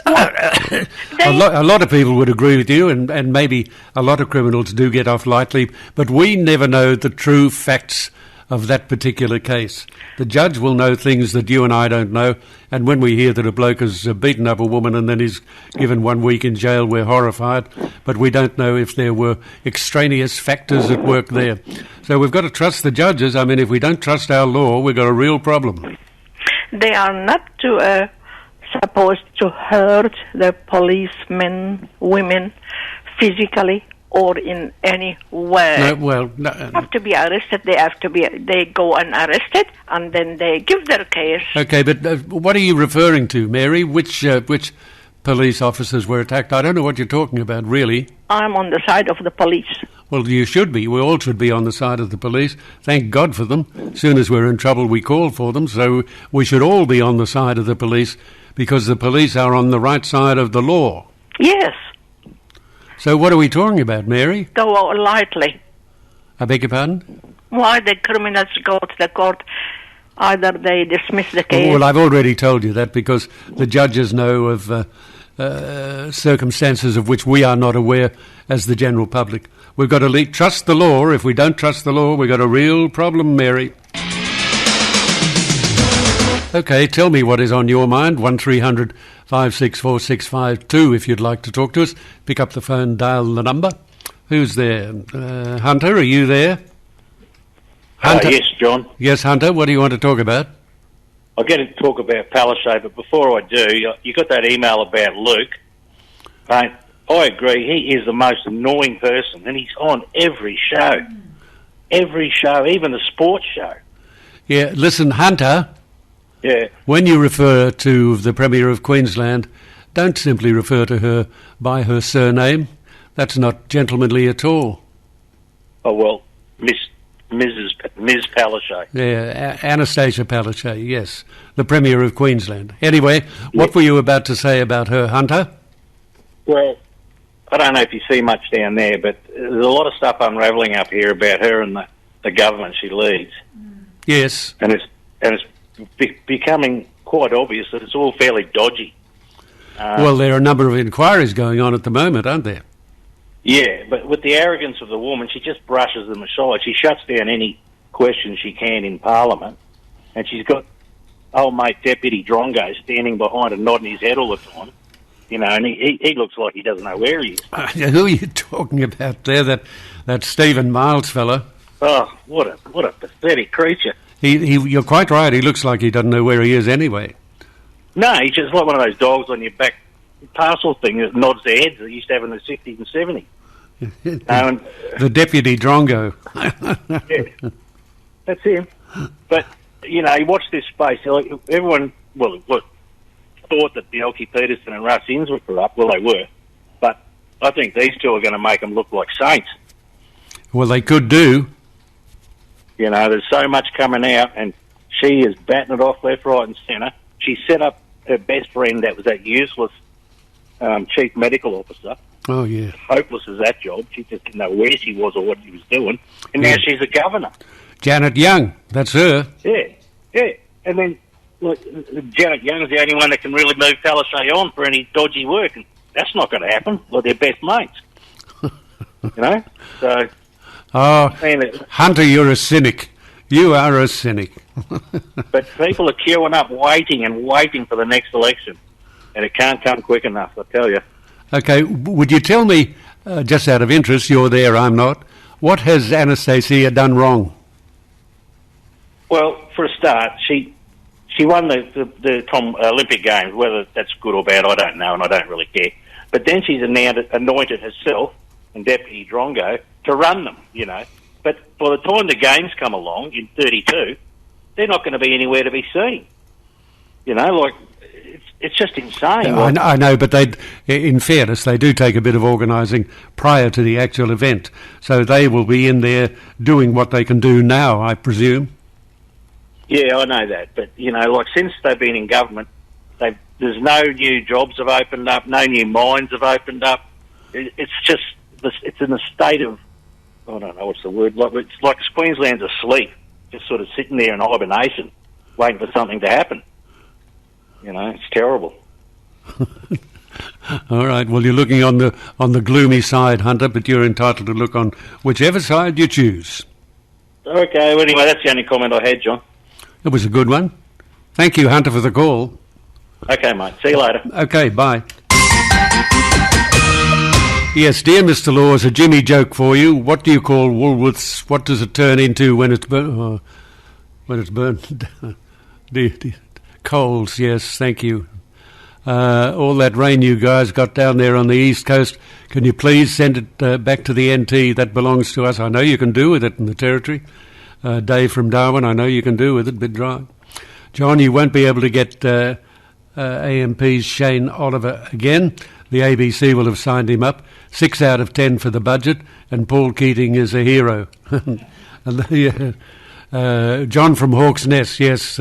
A lot of people would agree with you, and maybe a lot of criminals do get off lightly, but we never know the true facts of that particular case. The judge will know things that you and I don't know, and when we hear that a bloke has beaten up a woman and then he's given 1 week in jail, we're horrified, but we don't know if there were extraneous factors at work there. So we've got to trust the judges. I mean, if we don't trust our law, we've got a real problem. They are not supposed to hurt the policemen, women, physically or in any way. They have to be arrested. They go unarrested, and then they give their case. Okay, but what are you referring to, Mary? Which police officers were attacked? I don't know what you're talking about, really. I'm on the side of the police. Well, you should be. We all should be on the side of the police. Thank God for them. As soon as we're in trouble, we call for them. So we should all be on the side of the police. because the police are on the right side of the law. Yes, So what are we talking about, Mary? go lightly. I beg your pardon? Why the criminals go to the court? Either they dismiss the case. Well, I've already told you that because the judges know of circumstances of which we are not aware as the general public. We've got to trust the law. If we don't trust the law, we've got a real problem, Mary. OK, tell me what is on your mind. 1300 564 652 if you'd like to talk to us. Pick up the phone, dial the number. Who's there? Hunter, are you there? Hunter? Yes, John. Yes, Hunter, what do you want to talk about? I'll get to talk about Palaszczuk, but before I do, you got that email about Luke. Mate, I agree, he is the most annoying person, and he's on every show. Every show, even the sports show. Yeah, listen, Hunter, Yeah. when you refer to the Premier of Queensland, don't simply refer to her by her surname. That's not gentlemanly at all. Oh, well, Ms. Palaszczuk. Yeah, Anastasia Palaszczuk, yes, the Premier of Queensland. Anyway, what were you about to say about her, Hunter? Well, I don't know if you see much down there, but there's a lot of stuff unravelling up here about her and the government she leads. Yes. And it's becoming quite obvious that it's all fairly dodgy. Well, there are a number of inquiries going on at the moment, aren't there? Yeah, but with the arrogance of the woman, she just brushes them aside. She shuts down any question she can in Parliament, and she's got old mate Deputy Drongo standing behind and nodding his head all the time. You know, and he looks like he doesn't know where he is. Who are you talking about there? That Stephen Miles fella? Oh, what a pathetic creature. You're quite right. He looks like he doesn't know where he is anyway. No, he's just like one of those dogs on your back parcel thing that nods their heads that used to have in the 60s and 70s. The Deputy Drongo. Yeah, that's him. But, you know, you watch this space, like, everyone, well, look, thought that Bjelke Peterson and Russ Inns were corrupt. Well, they were. But I think these two are going to make them look like saints. Well, they could do. You know, there's so much coming out, and she is batting it off left, right and centre. She set up her best friend that was that useless chief medical officer. Oh, yeah. Hopeless as that job. She just didn't know where she was or what she was doing. And now she's a governor. Janet Young, that's her. Yeah. And then, look, Janet Young's the only one that can really move Palaszczuk on for any dodgy work. And that's not going to happen. Well, they're best mates. You know? So... Oh, Hunter, you're a cynic. You are a cynic. But people are queuing up, waiting for the next election. And it can't come quick enough, I tell you. Okay, would you tell me, just out of interest, you're there, I'm not, what has Anastasia done wrong? Well, for a start, she won the Olympic Games. Whether that's good or bad, I don't know, and I don't really care. But then she's anointed herself and Deputy Drongo to run them, you know. But by the time the games come along in 32, they're not going to be anywhere to be seen. You know, like, it's just insane. I know, but in fairness, they do take a bit of organising prior to the actual event. So they will be in there doing what they can do now, I presume. Yeah, I know that. But, you know, like, since they've been in government, there's no new jobs have opened up, no new mines have opened up. It's just, it's in a state of, I don't know what's the word, it's like Queensland's asleep, just sort of sitting there in hibernation, waiting for something to happen. You know, it's terrible. All right, well, you're looking on the gloomy side, Hunter, but you're entitled to look on whichever side you choose. Okay, well, anyway, that's the only comment I had, John. It was a good one. Thank you, Hunter, for the call. Okay, mate. See you later. Okay, bye. Yes, dear Mr. Laws, a Jimmy joke for you. What do you call Woolworths? What does it turn into when it's burnt? When it's burnt? Coals, yes, thank you. All that rain you guys got down there on the East Coast, can you please send it back to the NT? That belongs to us. I know you can do with it in the Territory. Dave from Darwin, I know you can do with it, bit dry. John, you won't be able to get AMP's Shane Oliver again. The ABC will have signed him up. 6 out of 10 for the budget, and Paul Keating is a hero. And John from Hawk's Nest, yes,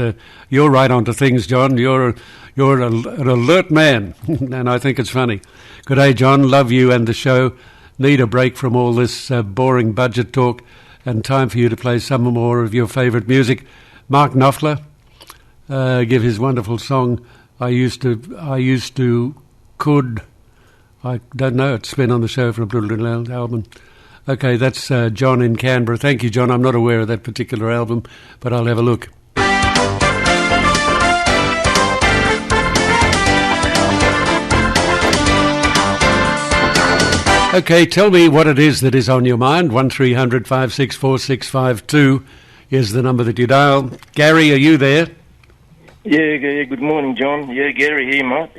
you're right onto things, John. You're an alert man, and I think it's funny. Good day, John. Love you and the show. Need a break from all this boring budget talk, and time for you to play some more of your favourite music. Mark Knopfler, give his wonderful song, I used to, could, I don't know, it's been on the show for a little album. Okay, that's John in Canberra. Thank you, John. I'm not aware of that particular album, but I'll have a look. Okay, tell me what it is that is on your mind. 1300 564 652 is the number that you dial. Gary, are you there? Yeah, good morning, John. Yeah, Gary here, mate.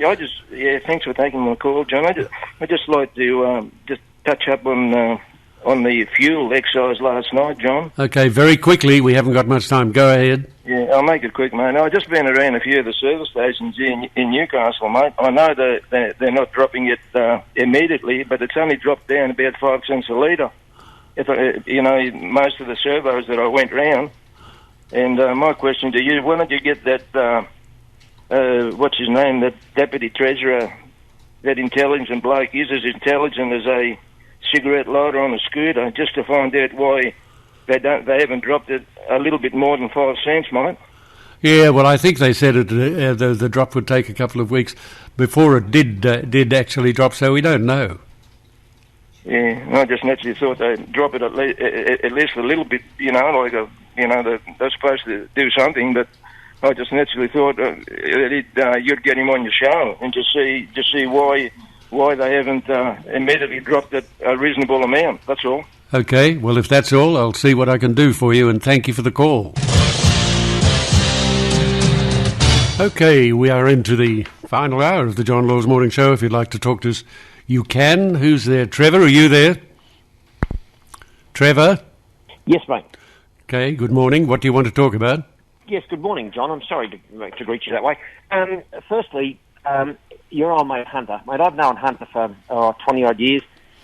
Thanks for taking my call, John. I just like to just touch up on the fuel exercise last night, John. Okay, very quickly. We haven't got much time. Go ahead. Yeah, I'll make it quick, mate. I've just been around a few of the service stations in Newcastle, mate. I know that they're not dropping it immediately, but it's only dropped down about 5 cents a litre. Most of the servos that I went round. And my question to you, why don't you get that, what's his name, that Deputy Treasurer, that intelligent bloke, is as intelligent as a cigarette lighter on a scooter, just to find out why they haven't dropped it a little bit more than 5 cents, mate. Yeah, well, I think they said the drop would take a couple of weeks before it did actually drop, so we don't know. Yeah, I just naturally thought they'd drop it at least a little bit, they're supposed to do something, but I just naturally thought you'd get him on your show and just see why they haven't immediately dropped it a reasonable amount. That's all. Okay, well, if that's all, I'll see what I can do for you, and thank you for the call. Okay, we are into the final hour of the John Laws Morning Show. If you'd like to talk to us, you can. Who's there? Trevor, are you there? Trevor? Yes, mate. Okay, good morning. What do you want to talk about? Yes, good morning, John. I'm sorry to greet you that way. Firstly, your old mate Hunter. Mate, I've known Hunter for 20-odd years,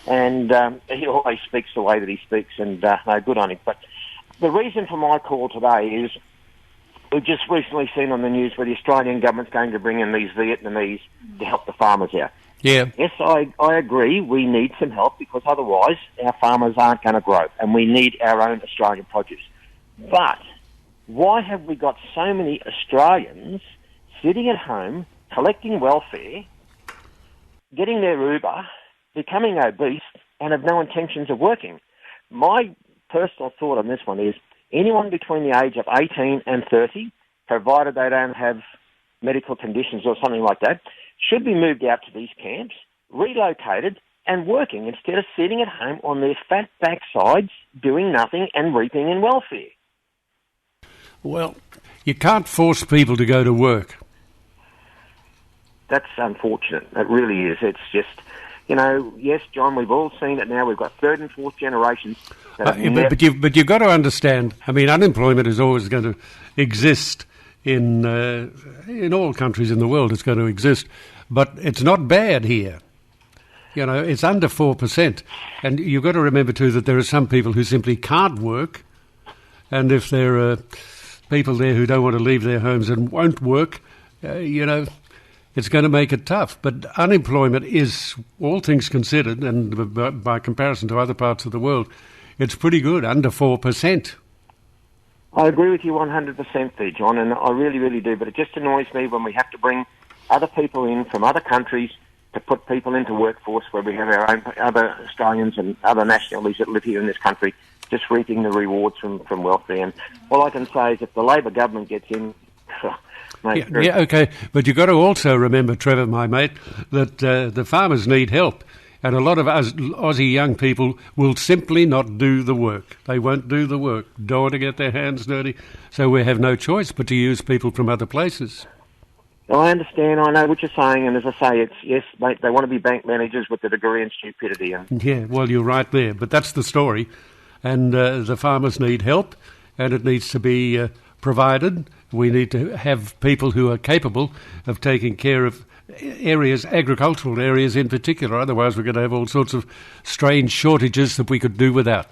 and he always speaks the way that he speaks, and no, good on him. But the reason for my call today is we've just recently seen on the news where the Australian government's going to bring in these Vietnamese to help the farmers out. Yeah. Yes, I agree. We need some help because otherwise our farmers aren't going to grow, and we need our own Australian produce. But why have we got so many Australians sitting at home, collecting welfare, getting their Uber, becoming obese, and have no intentions of working? My personal thought on this one is anyone between the age of 18 and 30, provided they don't have medical conditions or something like that, should be moved out to these camps, relocated, and working instead of sitting at home on their fat backsides doing nothing and reaping in welfare. Well, you can't force people to go to work. That's unfortunate. It really is. It's just, yes, John, we've all seen it now. We've got third and fourth generations. But you've got to understand, unemployment is always going to exist in all countries in the world. It's going to exist. But it's not bad here. It's under 4%. And you've got to remember, too, that there are some people who simply can't work. And if there are people there who don't want to leave their homes and won't work, it's going to make it tough. But unemployment is, all things considered, and by comparison to other parts of the world, it's pretty good, under 4%. I agree with you 100% there, John, and I really, really do. But it just annoys me when we have to bring other people in from other countries to put people into workforce where we have our own other Australians and other nationalities that live here in this country just reaping the rewards from welfare. And all I can say is if the Labor government gets in... mate, yeah, okay, but you've got to also remember, Trevor, my mate, that the farmers need help. And a lot of us Aussie young people will simply not do the work. They won't do the work, don't want to get their hands dirty, so we have no choice but to use people from other places. I understand, I know what you're saying, and as I say, it's, yes, mate, they want to be bank managers with a degree in stupidity. Yeah, well, you're right there, but that's the story. And the farmers need help, and it needs to be provided. We need to have people who are capable of taking care of areas, agricultural areas in particular. Otherwise, we're going to have all sorts of strange shortages that we could do without.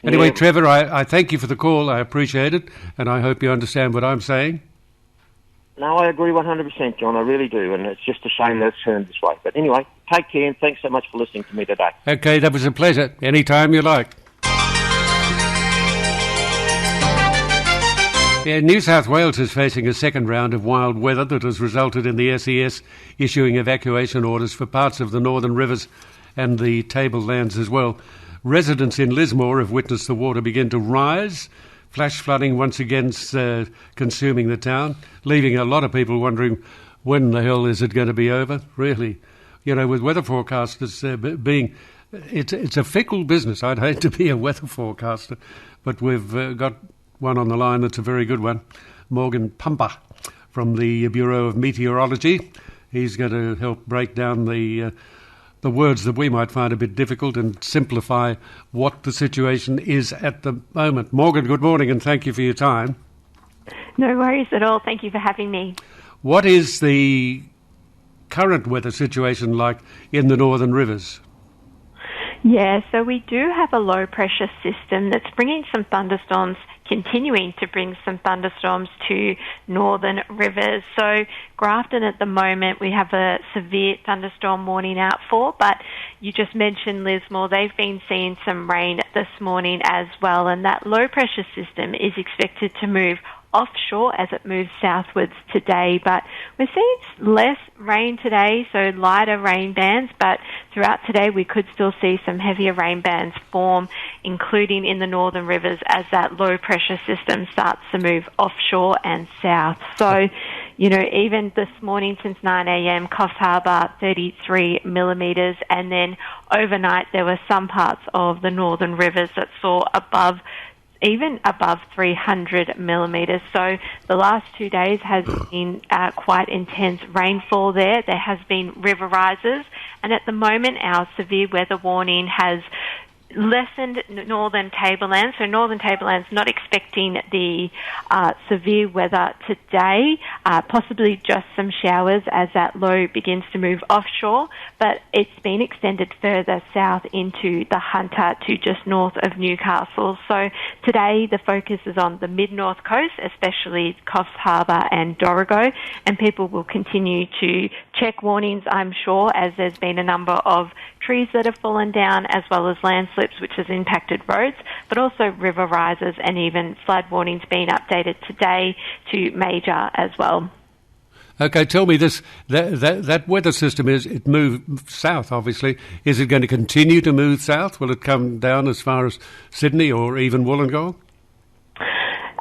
Anyway, Yeah. Trevor, I thank you for the call. I appreciate it, and I hope you understand what I'm saying. No, I agree 100%, John. I really do, and it's just a shame that it's turned this way. But anyway, take care, and thanks so much for listening to me today. Okay, that was a pleasure. Anytime you like. Yeah, New South Wales is facing a second round of wild weather that has resulted in the SES issuing evacuation orders for parts of the Northern Rivers and the tablelands as well. Residents in Lismore have witnessed the water begin to rise. Flash flooding once again consuming the town, leaving a lot of people wondering when the hell is it going to be over, really. You know, with weather forecasters being... It's a fickle business. I'd hate to be a weather forecaster, but we've got one on the line that's a very good one, Morgan Pumper from the Bureau of Meteorology. He's going to help break down the words that we might find a bit difficult and simplify what the situation is at the moment. Morgan, good morning and thank you for your time. No worries at all. Thank you for having me. What is the current weather situation like in the Northern Rivers? Yeah, so we do have a low pressure system that's bringing some thunderstorms, continuing to bring some thunderstorms to northern rivers. So Grafton at the moment we have a severe thunderstorm warning out for, but you just mentioned Lismore, they've been seeing some rain this morning as well, and that low pressure system is expected to move offshore as it moves southwards today, but we're seeing less rain today, so lighter rain bands, but throughout today we could still see some heavier rain bands form, including in the northern rivers as that low pressure system starts to move offshore and south. So, you know, even this morning since 9 a.m, Coffs Harbour 33 millimetres, and then overnight there were some parts of the northern rivers that saw even above 300 millimetres. So the last 2 days has been quite intense rainfall there. There has been river rises, and at the moment our severe weather warning has lessened northern tablelands. So northern tablelands not expecting the severe weather today, possibly just some showers as that low begins to move offshore, but it's been extended further south into the Hunter to just north of Newcastle. So today the focus is on the mid-north coast, especially Coffs Harbour and Dorrigo, and people will continue to check warnings, I'm sure, as there's been a number of trees that have fallen down as well as landslips which has impacted roads, but also river rises and even flood warnings being updated today to major as well. Okay, tell me this, that weather system, it moved south, obviously. Is it going to continue to move south? Will it come down as far as Sydney or even Wollongong?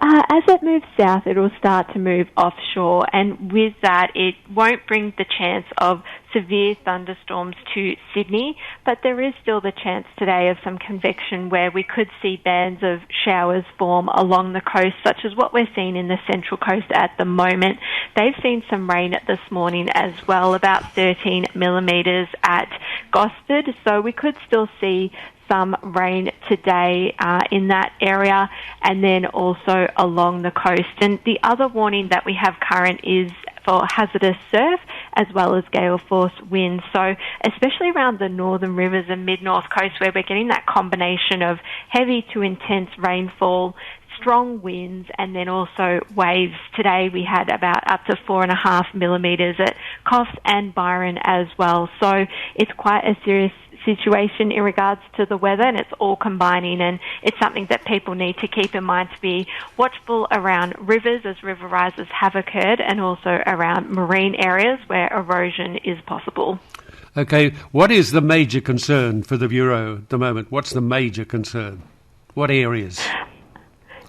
As it moves south, it will start to move offshore, and with that, it won't bring the chance of severe thunderstorms to Sydney, but there is still the chance today of some convection where we could see bands of showers form along the coast, such as what we're seeing in the Central Coast at the moment. They've seen some rain this morning as well, about 13 millimetres at Gosford, so we could still see some rain today in that area, and then also along the coast. And the other warning that we have current is for hazardous surf as well as gale force winds. So especially around the northern rivers and mid-north coast where we're getting that combination of heavy to intense rainfall, strong winds, and then also waves. Today we had about up to 4.5 millimetres at Coffs and Byron as well. So it's quite a serious situation in regards to the weather, and it's all combining, and it's something that people need to keep in mind to be watchful around rivers as river rises have occurred, and also around marine areas where erosion is possible. Okay, what is the major concern for the Bureau at the moment? What's the major concern? What areas?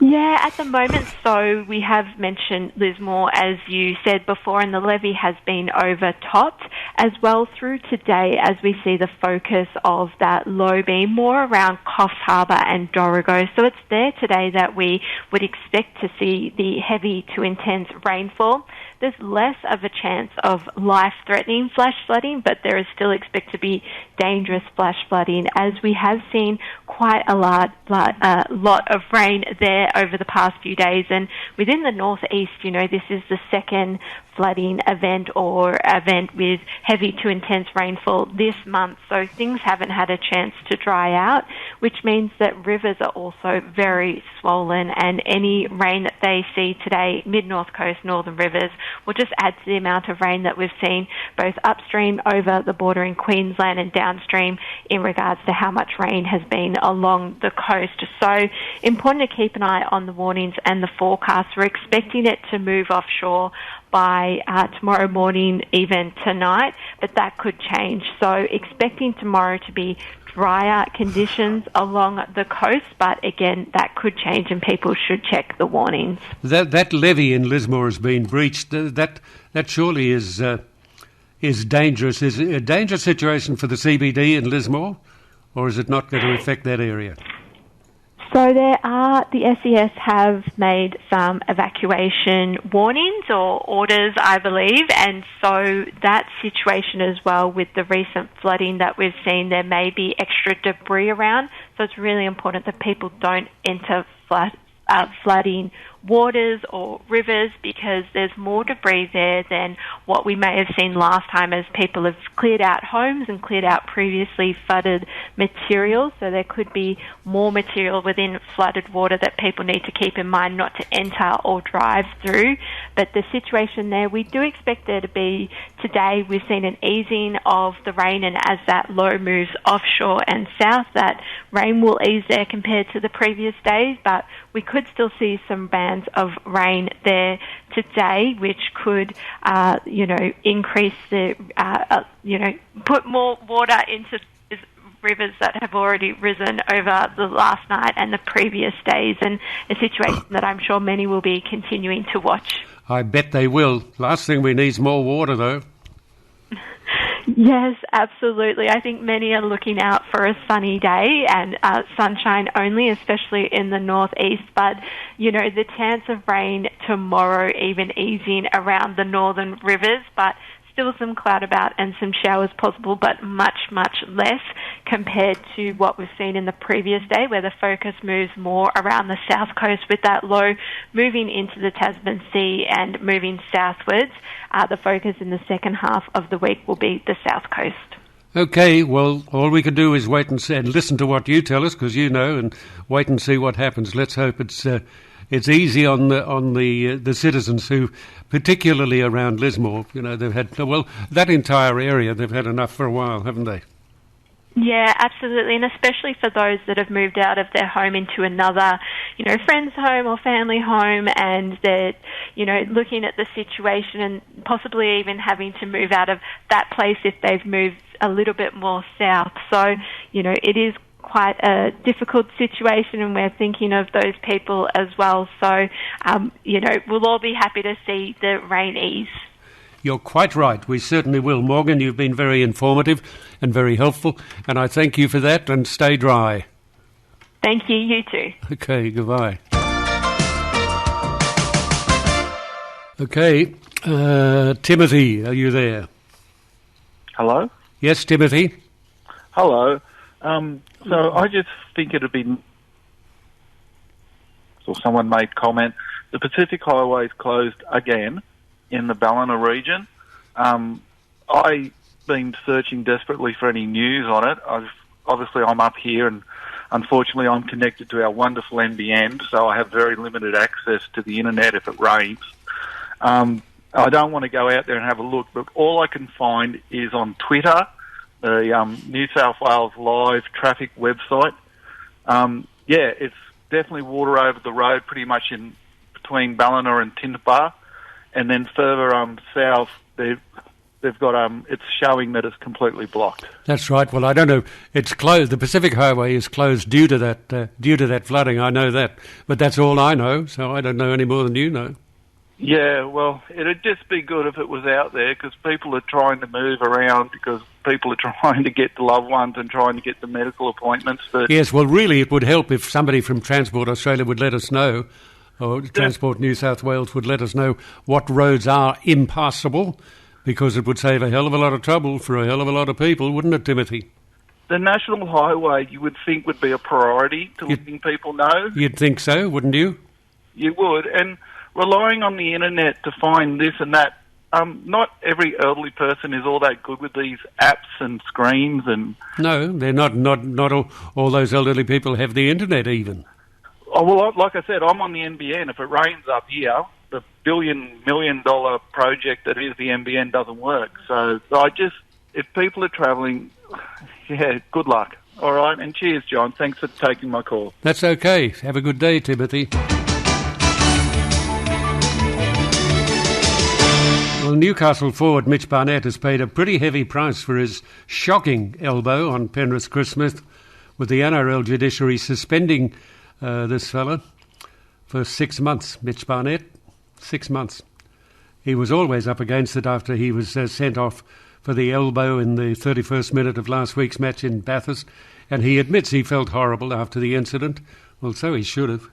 Yeah, at the moment, so we have mentioned Lismore, as you said before, and the levee has been overtopped as well through today as we see the focus of that low being more around Coffs Harbour and Dorrigo. So it's there today that we would expect to see the heavy to intense rainfall. There's less of a chance of life-threatening flash flooding, but there is still expected to be dangerous flash flooding, as we have seen quite a lot of rain there over the past few days. And within the northeast, you know, this is the second flooding event or event with heavy to intense rainfall this month. So things haven't had a chance to dry out, which means that rivers are also very swollen, and any rain that they see today, mid-north coast, northern rivers, will just add to the amount of rain that we've seen both upstream over the border in Queensland and downstream in regards to how much rain has been along the coast. So important to keep an eye on the warnings and the forecast. We're expecting it to move offshore by tomorrow morning, even tonight, but that could change. So expecting tomorrow to be drier conditions along the coast, but again, that could change and people should check the warnings. That levee in Lismore has been breached. That surely is dangerous. Is it a dangerous situation for the CBD in Lismore, or is it not going to affect that area? So the SES have made some evacuation warnings or orders, I believe, and so that situation as well with the recent flooding that we've seen, there may be extra debris around, so it's really important that people don't enter flooding waters or rivers, because there's more debris there than what we may have seen last time as people have cleared out homes and cleared out previously flooded materials. So there could be more material within flooded water that people need to keep in mind not to enter or drive through. But the situation there, we do expect there to be today. We've seen an easing of the rain, and as that low moves offshore and south, that rain will ease there compared to the previous days, but we could still see some bands of rain there today, which could, increase the, put more water into rivers that have already risen over the last night and the previous days, and a situation that I'm sure many will be continuing to watch. I bet they will. Last thing we need is more water, though. Yes, absolutely. I think many are looking out for a sunny day and sunshine only, especially in the northeast. But, the chance of rain tomorrow even easing around the northern rivers, but still some cloud about and some showers possible, but much, much less compared to what we've seen in the previous day, where the focus moves more around the south coast with that low moving into the Tasman Sea and moving southwards. The focus in the second half of the week will be the south coast. Okay, well, all we can do is wait and see and listen to what you tell us, because you know, and wait and see what happens. Let's hope it's easy on the citizens who, particularly around Lismore, they've had, that entire area, they've had enough for a while, haven't they? Yeah, absolutely, and especially for those that have moved out of their home into another, friend's home or family home, and they're, looking at the situation and possibly even having to move out of that place if they've moved a little bit more south. So, it is quite a difficult situation, and we're thinking of those people as well. So, we'll all be happy to see the rain ease. You're quite right. We certainly will. Morgan, you've been very informative and very helpful, and I thank you for that, and stay dry. Thank you. You too. Okay, goodbye. Okay, Timothy, are you there? Hello? Yes, Timothy. Hello. So I just think it'd be... So someone made comment, the Pacific Highway is closed again in the Ballina region. I've been searching desperately for any news on it. Obviously, I'm up here, and unfortunately, I'm connected to our wonderful NBN, so I have very limited access to the internet if it rains. I don't want to go out there and have a look, but all I can find is on Twitter, the New South Wales Live traffic website. It's definitely water over the road, pretty much in between Ballina and Tintabar. And then further south, they've got it's showing that it's completely blocked. That's right. Well, I don't know. It's closed. The Pacific Highway is closed due to that flooding. I know that, but that's all I know. So I don't know any more than you know. Yeah, well, it'd just be good if it was out there, because people are trying to move around, because people are trying to get the loved ones and trying to get the medical appointments. But yes, well, really, it would help if somebody from Transport Australia would let us know, or Transport New South Wales would let us know what roads are impassable, because it would save a hell of a lot of trouble for a hell of a lot of people, wouldn't it, Timothy? The National Highway, you would think, would be a priority to letting people know. You'd think so, wouldn't you? You would, and relying on the internet to find this and that not every elderly person is all that good with these apps and screens and... No, they're not all those elderly people have the internet even. Oh, well, like I said, I'm on the NBN. If it rains up here, the $1 million project that is the NBN doesn't work. So if people are travelling, yeah, good luck. All right, and cheers, John. Thanks for taking my call. That's okay. Have a good day, Timothy. Well, Newcastle forward Mitch Barnett has paid a pretty heavy price for his shocking elbow on Penrith Chris Smith, with the NRL judiciary suspending this fella for 6 months. Mitch Barnett, 6 months. He was always up against it after he was sent off for the elbow in the 31st minute of last week's match in Bathurst, and he admits he felt horrible after the incident. Well, so he should have.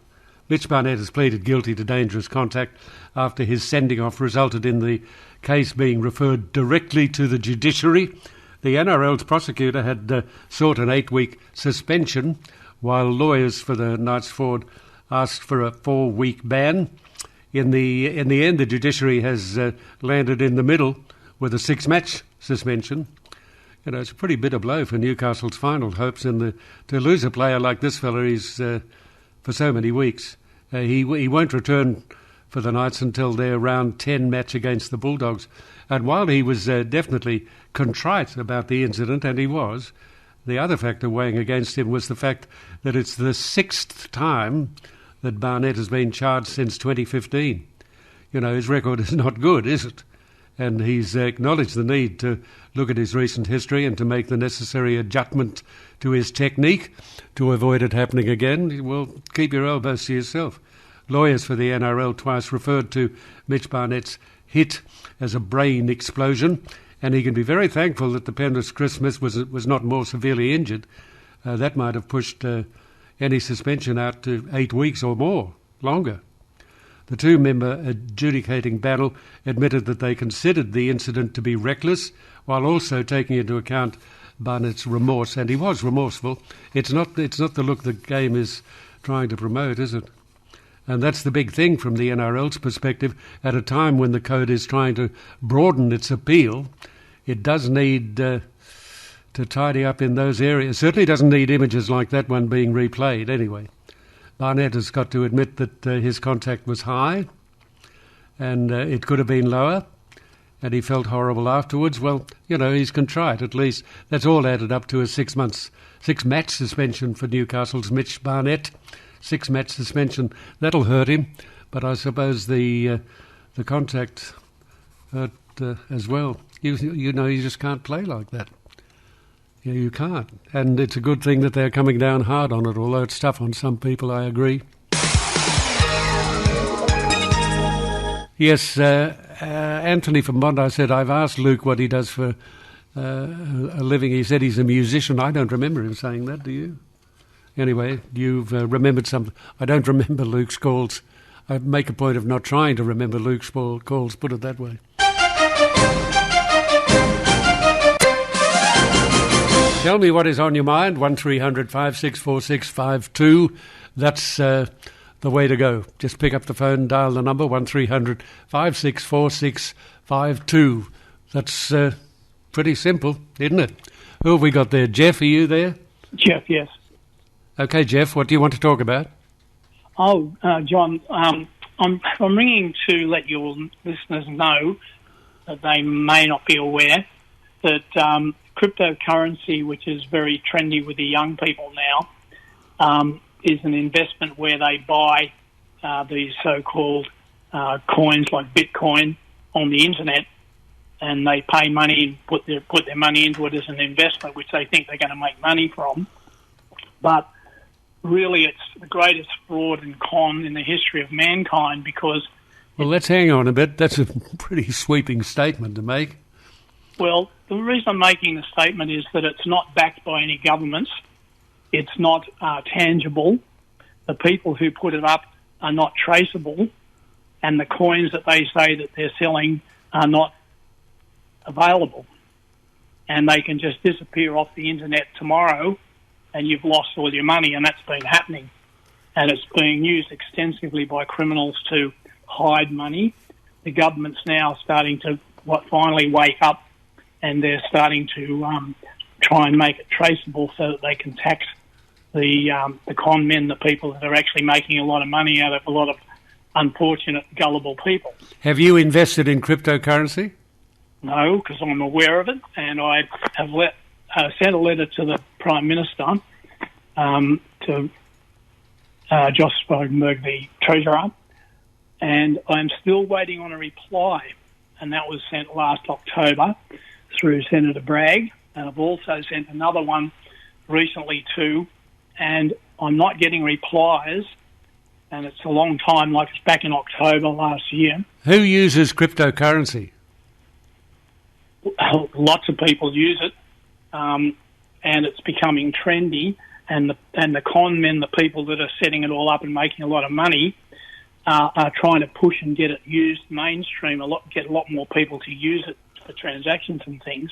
Mitch Barnett has pleaded guilty to dangerous contact after his sending off resulted in the case being referred directly to the judiciary. The NRL's prosecutor had sought an 8-week suspension, while lawyers for the Knights forward asked for a 4-week ban. In the end, the judiciary has landed in the middle with a 6-match suspension. You know, it's a pretty bitter blow for Newcastle's final hopes, and to lose a player like this fella is for so many weeks. He won't return for the Knights until their round 10 match against the Bulldogs. And while he was definitely contrite about the incident, and he was, the other factor weighing against him was the fact that it's the 6th time that Barnett has been charged since 2015. You know, his record is not good, is it? And he's acknowledged the need to look at his recent history and to make the necessary adjustment to his technique to avoid it happening again. Well, keep your elbows to yourself. Lawyers for the NRL twice referred to Mitch Barnett's hit as a brain explosion, and he can be very thankful that the Penrith Chris Smith was not more severely injured. That might have pushed any suspension out to 8 weeks or more, longer. The two-member adjudicating panel admitted that they considered the incident to be reckless, while also taking into account Barnett's remorse, and he was remorseful. It's not the look the game is trying to promote, is it? And that's the big thing from the NRL's perspective. At a time when the code is trying to broaden its appeal, it does need to tidy up in those areas. Certainly doesn't need images like that one being replayed anyway. Barnett has got to admit that his contact was high and it could have been lower, and he felt horrible afterwards. Well, you know, he's contrite at least. That's all added up to a 6-match suspension for Newcastle's Mitch Barnett. 6-match suspension. That'll hurt him, but I suppose the contact hurt as well. You know, you just can't play like that. You can't. And it's a good thing that they're coming down hard on it, although it's tough on some people, I agree. Yes, Anthony from Bondi said, I've asked Luke what he does for a living. He said he's a musician. I don't remember him saying that, do you? Anyway, you've remembered something. I don't remember Luke's calls. I make a point of not trying to remember Luke's calls, put it that way. Tell me what is on your mind, 1300 564652. That's the way to go. Just pick up the phone, dial the number, 1300 564652. That's pretty simple, isn't it? Who have we got there? Jeff, are you there? Jeff, yes. Okay, Jeff, what do you want to talk about? Oh, John, I'm ringing to let your listeners know that they may not be aware that cryptocurrency, which is very trendy with the young people now, is an investment where they buy these so-called coins like Bitcoin on the internet, and they pay money and put their money into it as an investment, which they think they're going to make money from. But really, it's the greatest fraud and con in the history of mankind because... Well, let's hang on a bit. That's a pretty sweeping statement to make. Well, the reason I'm making the statement is that it's not backed by any governments. It's not tangible. The people who put it up are not traceable. And the coins that they say that they're selling are not available. And they can just disappear off the internet tomorrow and you've lost all your money, and that's been happening. And it's being used extensively by criminals to hide money. The government's now starting to finally wake up, and they're starting to try and make it traceable so that they can tax the con men, the people that are actually making a lot of money out of a lot of unfortunate, gullible people. Have you invested in cryptocurrency? No, because I'm aware of it, and I have sent a letter to the Prime Minister, to Josh Frydenberg, the Treasurer, and I'm still waiting on a reply, and that was sent last October through Senator Bragg, and I've also sent another one recently too, and I'm not getting replies, and it's a long time, like it's back in October last year. Who uses cryptocurrency? Lots of people use it, and it's becoming trendy, and the con men, the people that are setting it all up and making a lot of money, are trying to push and get it used mainstream, get a lot more people to use it for transactions and things.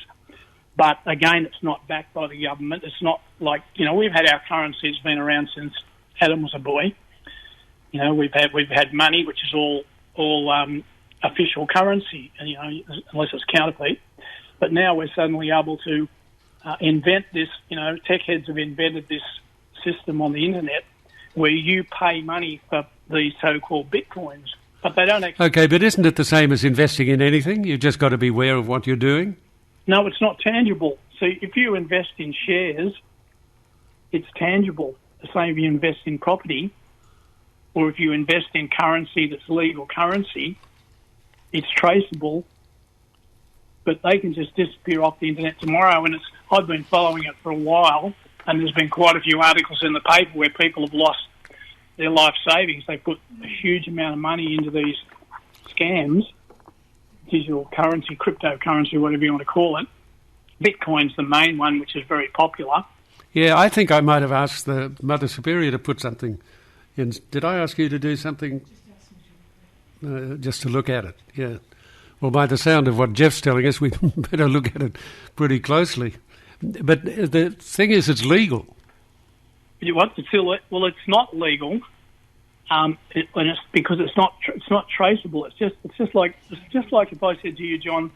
But again, it's not backed by the government. It's not like, we've had our currency, it's been around since Adam was a boy. We've had money, which is all official currency, unless it's counterfeit. But now we're suddenly able to invent this, tech heads have invented this system on the internet where you pay money for these so-called bitcoins, but they don't actually... Okay, but isn't it the same as investing in anything? You've just got to be aware of what you're doing? No, it's not tangible. So if you invest in shares, it's tangible. The same if you invest in property, or if you invest in currency that's legal currency, it's traceable, but they can just disappear off the internet tomorrow. And I've been following it for a while, and there's been quite a few articles in the paper where people have lost their life savings. They put a huge amount of money into these scams, digital currency, cryptocurrency, whatever you want to call it. Bitcoin's the main one, which is very popular. Yeah, I think I might have asked the Mother Superior to put something in. Did I ask you to do something? Just to look at it, yeah. Well, by the sound of what Jeff's telling us, we better look at it pretty closely. But the thing is, it's legal. What? Well, it's not legal, and it's because it's not traceable. It's just like if I said to you, John,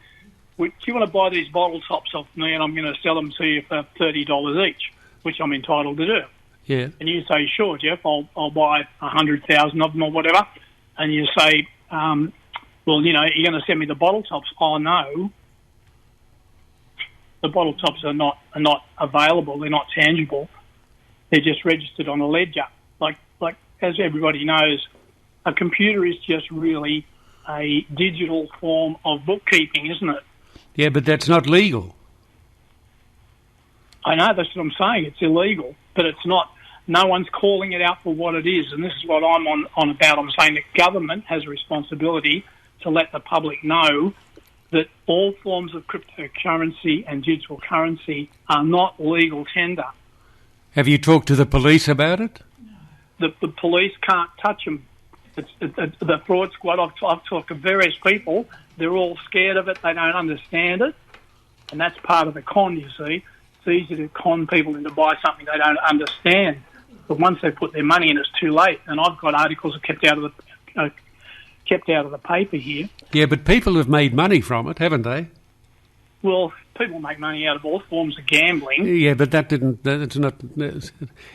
do you want to buy these bottle tops off me, and I'm going to sell them to you for $30 each, which I'm entitled to do. Yeah. And you say, sure, Jeff, I'll buy 100,000 of them or whatever. And you say, well, you're going to send me the bottle tops. Oh no, the bottle tops are not available. They're not tangible. They're just registered on a ledger. Like as everybody knows, a computer is just really a digital form of bookkeeping, isn't it? Yeah, but that's not legal. I know, that's what I'm saying. It's illegal, but it's not. No one's calling it out for what it is, and this is what I'm on about. I'm saying that government has a responsibility to let the public know that all forms of cryptocurrency and digital currency are not legal tender. Have you talked to the police about it? The police can't touch them. The fraud squad, I've talked to various people. They're all scared of it. They don't understand it. And that's part of the con, you see. It's easy to con people into buy something they don't understand. But once they put their money in, it's too late. And I've got articles that kept out of the paper here. Yeah, but people have made money from it, haven't they? Well, people make money out of all forms of gambling. Yeah, but that's not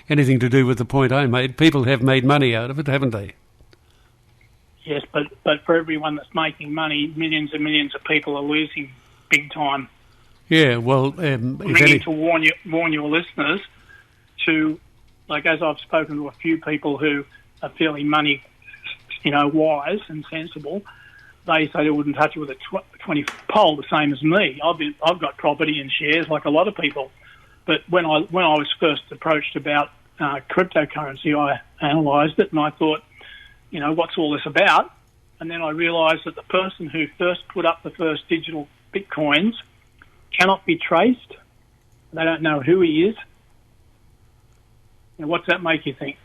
anything to do with the point I made. People have made money out of it, haven't they? Yes, but for everyone that's making money, millions and millions of people are losing big time. Yeah, well, I'm ringing to warn your listeners to, like, as I've spoken to a few people who are fairly money, wise and sensible, they say they wouldn't touch it with a 20 pole, the same as me. I've got property and shares like a lot of people, but when I was first approached about cryptocurrency, I analysed it and I thought, what's all this about? And then I realised that the person who first put up the first digital bitcoins cannot be traced. They don't know who he is. What's that make you think?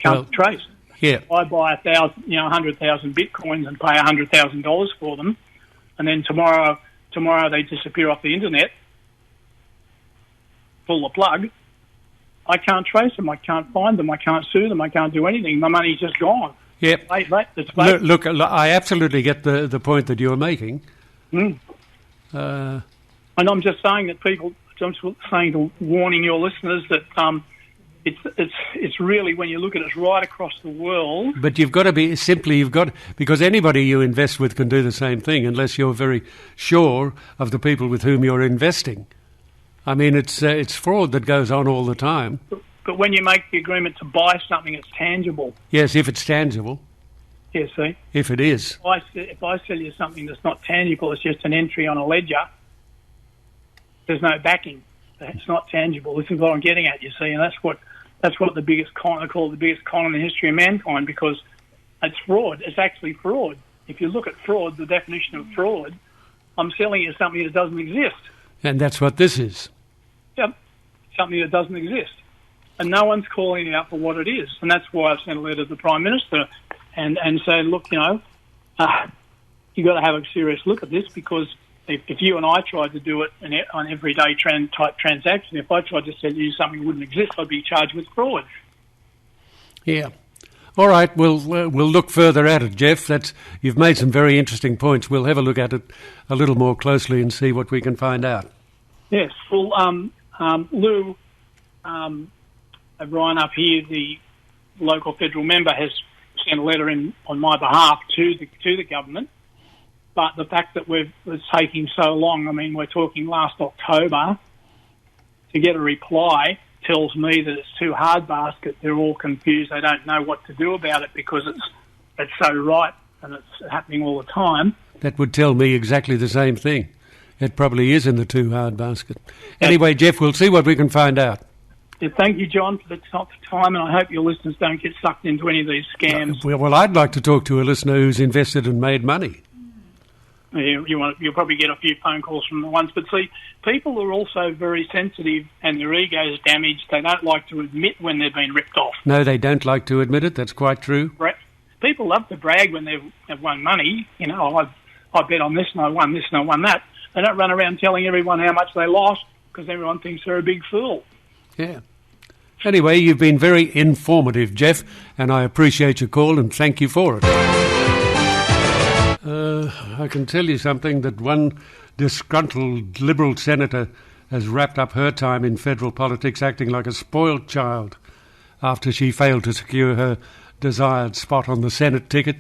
Can't be traced. Yeah. I buy 100,000 bitcoins and pay $100,000 for them, and then tomorrow they disappear off the internet, pull the plug. I can't trace them. I can't find them. I can't sue them. I can't do anything. My money's just gone. Yep. It's Look, I absolutely get the point that you're making. And I'm just saying that warning your listeners that it's really, when you look at it, right across the world. But you've got to be because anybody you invest with can do the same thing unless you're very sure of the people with whom you're investing. I mean, it's fraud that goes on all the time. But when you make the agreement to buy something, it's tangible. Yes, if it's tangible. Yeah, see? If it is. If I sell you something that's not tangible, it's just an entry on a ledger, there's no backing. It's not tangible. This is what I'm getting at, you see, and that's what the biggest con, I call it the biggest con in the history of mankind, because it's fraud. It's actually fraud. If you look at fraud, the definition of fraud, I'm selling you something that doesn't exist. And that's what this is. Yep, something that doesn't exist. And no one's calling it out for what it is. And that's why I've sent a letter to the Prime Minister and said, look, you've got to have a serious look at this, because if you and I tried to do it on everyday type transaction, if I tried to sell you something that wouldn't exist, I'd be charged with fraud. Yeah. All right, we'll look further at it, Jeff. You've made some very interesting points. We'll have a look at it a little more closely and see what we can find out. Yes. Well, Lou O'Brien up here, the local federal member, has sent a letter in on my behalf to the government. But the fact that it's taking so long, I mean, we're talking last October, to get a reply tells me that it's too hard basket. They're all confused. They don't know what to do about it because it's so right and it's happening all the time. That would tell me exactly the same thing. It probably is in the too hard basket. Anyway, Jeff, we'll see what we can find out. Yeah, thank you, John, for the time, and I hope your listeners don't get sucked into any of these scams. Well, I'd like to talk to a listener who's invested and made money. You'll probably get a few phone calls from the ones. But see, people are also very sensitive and their ego's damaged. They don't like to admit when they've been ripped off. No, they don't like to admit it. That's quite true. People love to brag when they've won money. I bet on this and I won this and I won that. They don't run around telling everyone how much they lost because everyone thinks they're a big fool. Yeah. Anyway, you've been very informative, Jeff, and I appreciate your call and thank you for it. I can tell you something, that one disgruntled Liberal senator has wrapped up her time in federal politics acting like a spoiled child after she failed to secure her desired spot on the Senate ticket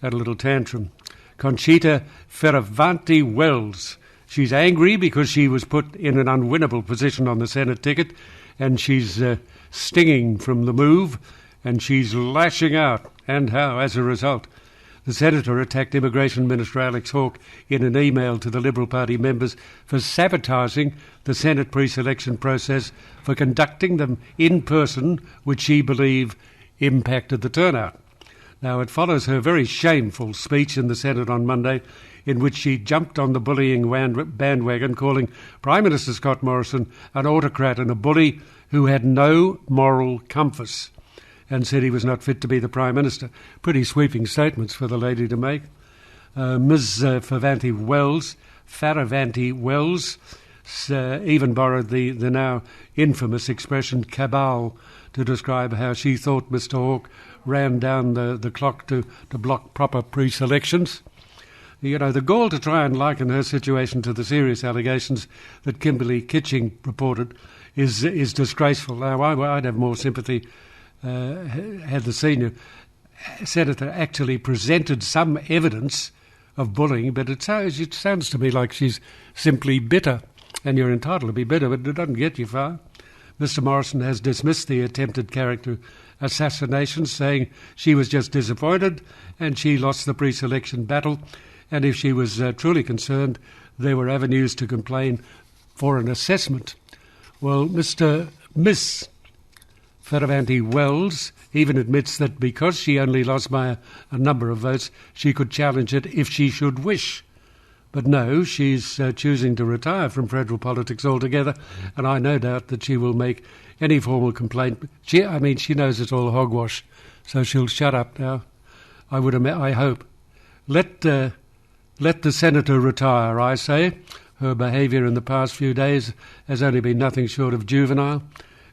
at a little tantrum. Conchita Fierravanti-Wells. She's angry because she was put in an unwinnable position on the Senate ticket, and she's stinging from the move, and she's lashing out. And how, as a result? The senator attacked Immigration Minister Alex Hawke in an email to the Liberal Party members for sabotaging the Senate pre-selection process, for conducting them in person, which she believed impacted the turnout. Now, it follows her very shameful speech in the Senate on Monday, in which she jumped on the bullying bandwagon, calling Prime Minister Scott Morrison an autocrat and a bully who had no moral compass, and said he was not fit to be the Prime Minister. Pretty sweeping statements for the lady to make. Ms. Fierravanti-Wells even borrowed the now infamous expression cabal to describe how she thought Mr. Hawke ran down the clock to block proper pre-selections. The gall to try and liken her situation to the serious allegations that Kimberly Kitching reported is disgraceful. Now, I'd have more sympathy had the senior senator actually presented some evidence of bullying, but it sounds to me like she's simply bitter, and you're entitled to be bitter, but it doesn't get you far. Mr. Morrison has dismissed the attempted character assassination, saying she was just disappointed and she lost the pre-selection battle, and if she was truly concerned, there were avenues to complain for an assessment. Well, Miss Fierravanti-Wells even admits that because she only lost by a number of votes, she could challenge it if she should wish. But no, she's choosing to retire from federal politics altogether, and I no doubt that she will make any formal complaint. She knows it's all hogwash, so she'll shut up now. I hope. Let the senator retire, I say. Her behaviour in the past few days has only been nothing short of juvenile,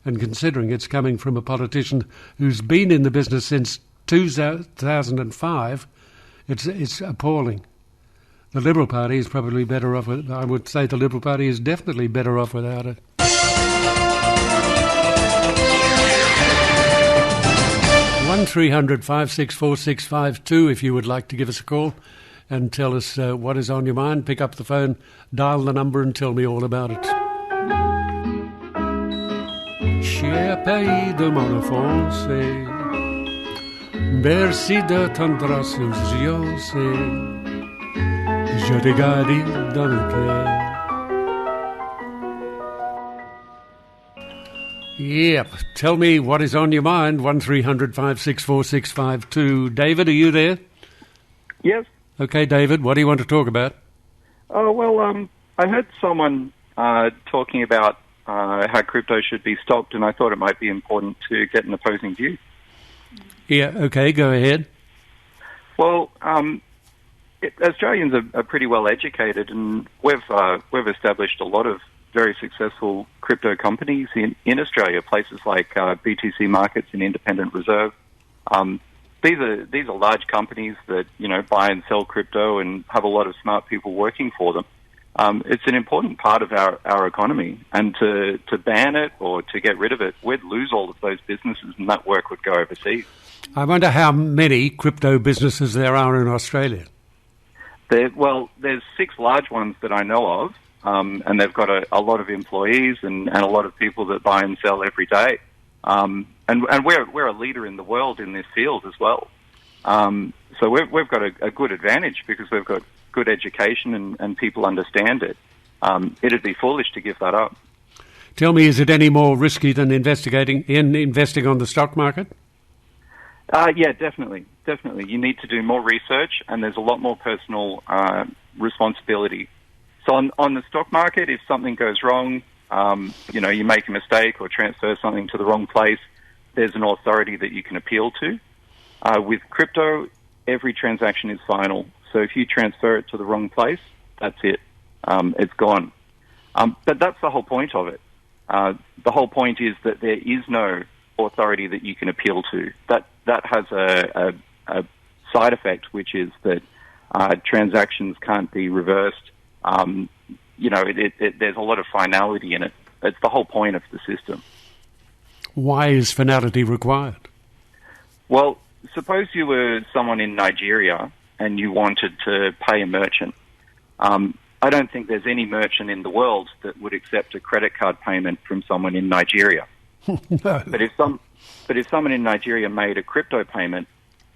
and considering it's coming from a politician who's been in the business since 2005, it's appalling. The Liberal Party is probably better off with, I would say the Liberal Party is definitely better off without it. 1300 if you would like to give us a call and tell us what is on your mind. Pick up the phone, dial the number and tell me all about it. Cher pays de mon enfance, bercy de tendresse aux yeux, je te garde dans le cœur. Yep. Tell me what is on your mind. 1300 David, are you there? Yes. Okay, David, what do you want to talk about? Oh, well, I heard someone talking about how crypto should be stopped, and I thought it might be important to get an opposing view. Yeah, okay, go ahead. Well, Australians are pretty well educated, and we've established a lot of very successful crypto companies in Australia, places like BTC Markets and Independent Reserve. These are large companies that, you know, buy and sell crypto and have a lot of smart people working for them. It's an important part of our economy, and to ban it or to get rid of it, we'd lose all of those businesses and that work would go overseas. I wonder how many crypto businesses there are in Australia. There's 6 large ones that I know of. And they've got a lot of employees and a lot of people that buy and sell every day. And we're a leader in the world in this field as well. So we've got a good advantage because we've got good education and people understand it. It'd be foolish to give that up. Tell me, is it any more risky than investing on the stock market? Yeah, definitely. You need to do more research, and there's a lot more personal responsibility. So on the stock market, if something goes wrong, you know, you make a mistake or transfer something to the wrong place, there's an authority that you can appeal to. With crypto, every transaction is final. So if you transfer it to the wrong place, that's it. It's gone. But that's the whole point of it. The whole point is that there is no authority that you can appeal to. That has a side effect, which is that transactions can't be reversed. You know, there's a lot of finality in it. It's the whole point of the system. Why is finality required? Well, suppose you were someone in Nigeria and you wanted to pay a merchant. I don't think there's any merchant in the world that would accept a credit card payment from someone in Nigeria. No. But if someone in Nigeria made a crypto payment,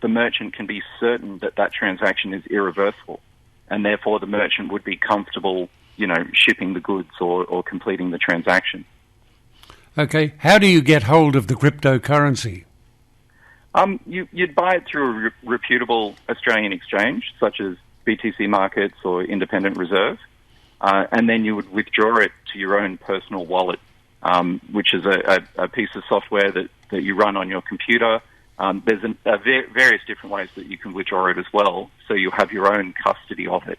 the merchant can be certain that transaction is irreversible. And therefore the merchant would be comfortable, you know, shipping the goods or completing the transaction. Okay. How do you get hold of the cryptocurrency? You'd buy it through a reputable Australian exchange, such as BTC Markets or Independent Reserve, and then you would withdraw it to your own personal wallet, which is a piece of software that you run on your computer. There's various different ways that you can withdraw it as well, so you have your own custody of it.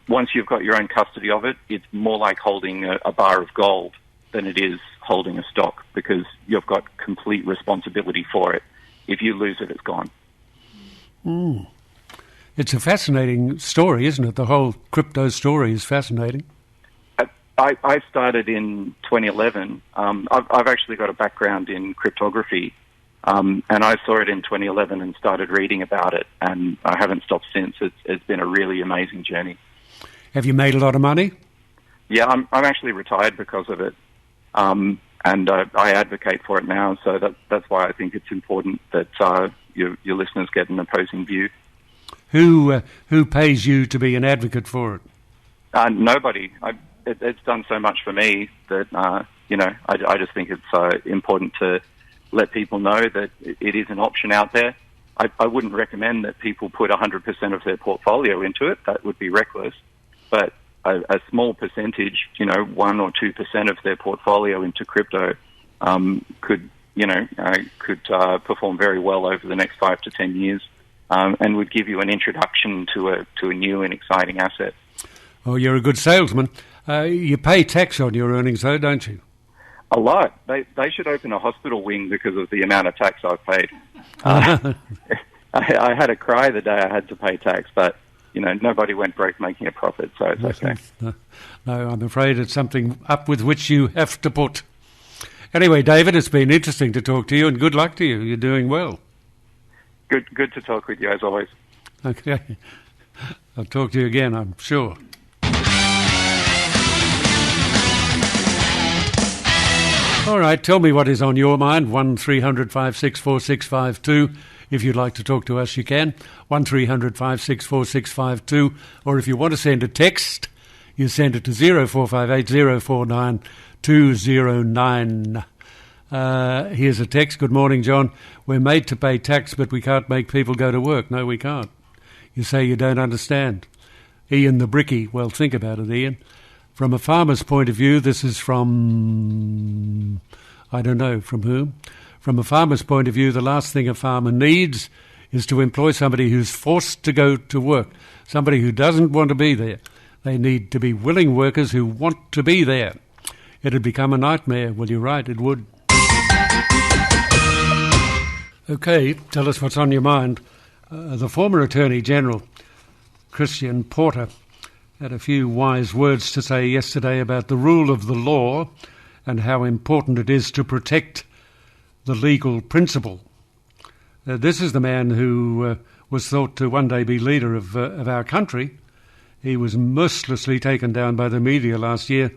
Once you've got your own custody of it, it's more like holding a bar of gold than it is holding a stock, because you've got complete responsibility for it. If you lose it, it's gone. Mm. It's a fascinating story, isn't it? The whole crypto story is fascinating. I started in 2011. I've actually got a background in cryptography. And I saw it in 2011 and started reading about it, and I haven't stopped since. It's been a really amazing journey. Have you made a lot of money? Yeah, I'm actually retired because of it, and I advocate for it now. So that's why I think it's important that your listeners get an opposing view. Who pays you to be an advocate for it? Nobody. It's done so much for me that you know, I just think it's important to let people know that it is an option out there. I wouldn't recommend that people put 100% of their portfolio into it. That would be reckless. But a small percentage, you know, 1 or 2% of their portfolio into crypto could perform very well over the next 5 to 10 years, and would give you an introduction to a new and exciting asset. Oh, you're a good salesman. You pay tax on your earnings, though, don't you? A lot. They should open a hospital wing because of the amount of tax I've paid. I had a cry the day I had to pay tax, but nobody went broke making a profit, so it's okay. No, I'm afraid it's something up with which you have to put. Anyway, David, it's been interesting to talk to you, and good luck to you. You're doing well. Good to talk with you, as always. Okay. I'll talk to you again, I'm sure. All right, tell me what is on your mind. 1300 564 652. If you'd like to talk to us, you can. 1300 564 652. Or if you want to send a text, you send it to 0458 049 209. Here's a text. Good morning, John. We're made to pay tax, but we can't make people go to work. No, we can't. You say you don't understand. Ian the Bricky. Well, think about it, Ian. From a farmer's point of view, this is from, I don't know, from whom? From a farmer's point of view, the last thing a farmer needs is to employ somebody who's forced to go to work, somebody who doesn't want to be there. They need to be willing workers who want to be there. It'd become a nightmare. Well, you're right, it would. Okay, tell us what's on your mind. The former Attorney General, Christian Porter, had a few wise words to say yesterday about the rule of the law and how important it is to protect the legal principle. This is the man who was thought to one day be leader of our country. He was mercilessly taken down by the media last year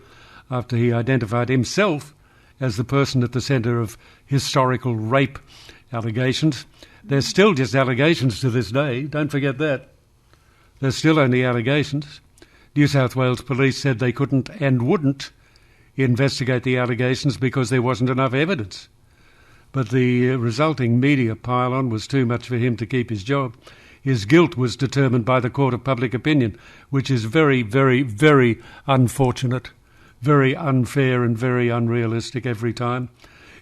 after he identified himself as the person at the centre of historical rape allegations. They're still just allegations to this day, don't forget that. They're still only allegations. New South Wales Police said they couldn't and wouldn't investigate the allegations because there wasn't enough evidence. But the resulting media pile-on was too much for him to keep his job. His guilt was determined by the court of public opinion, which is very, very, very unfortunate, very unfair and very unrealistic every time.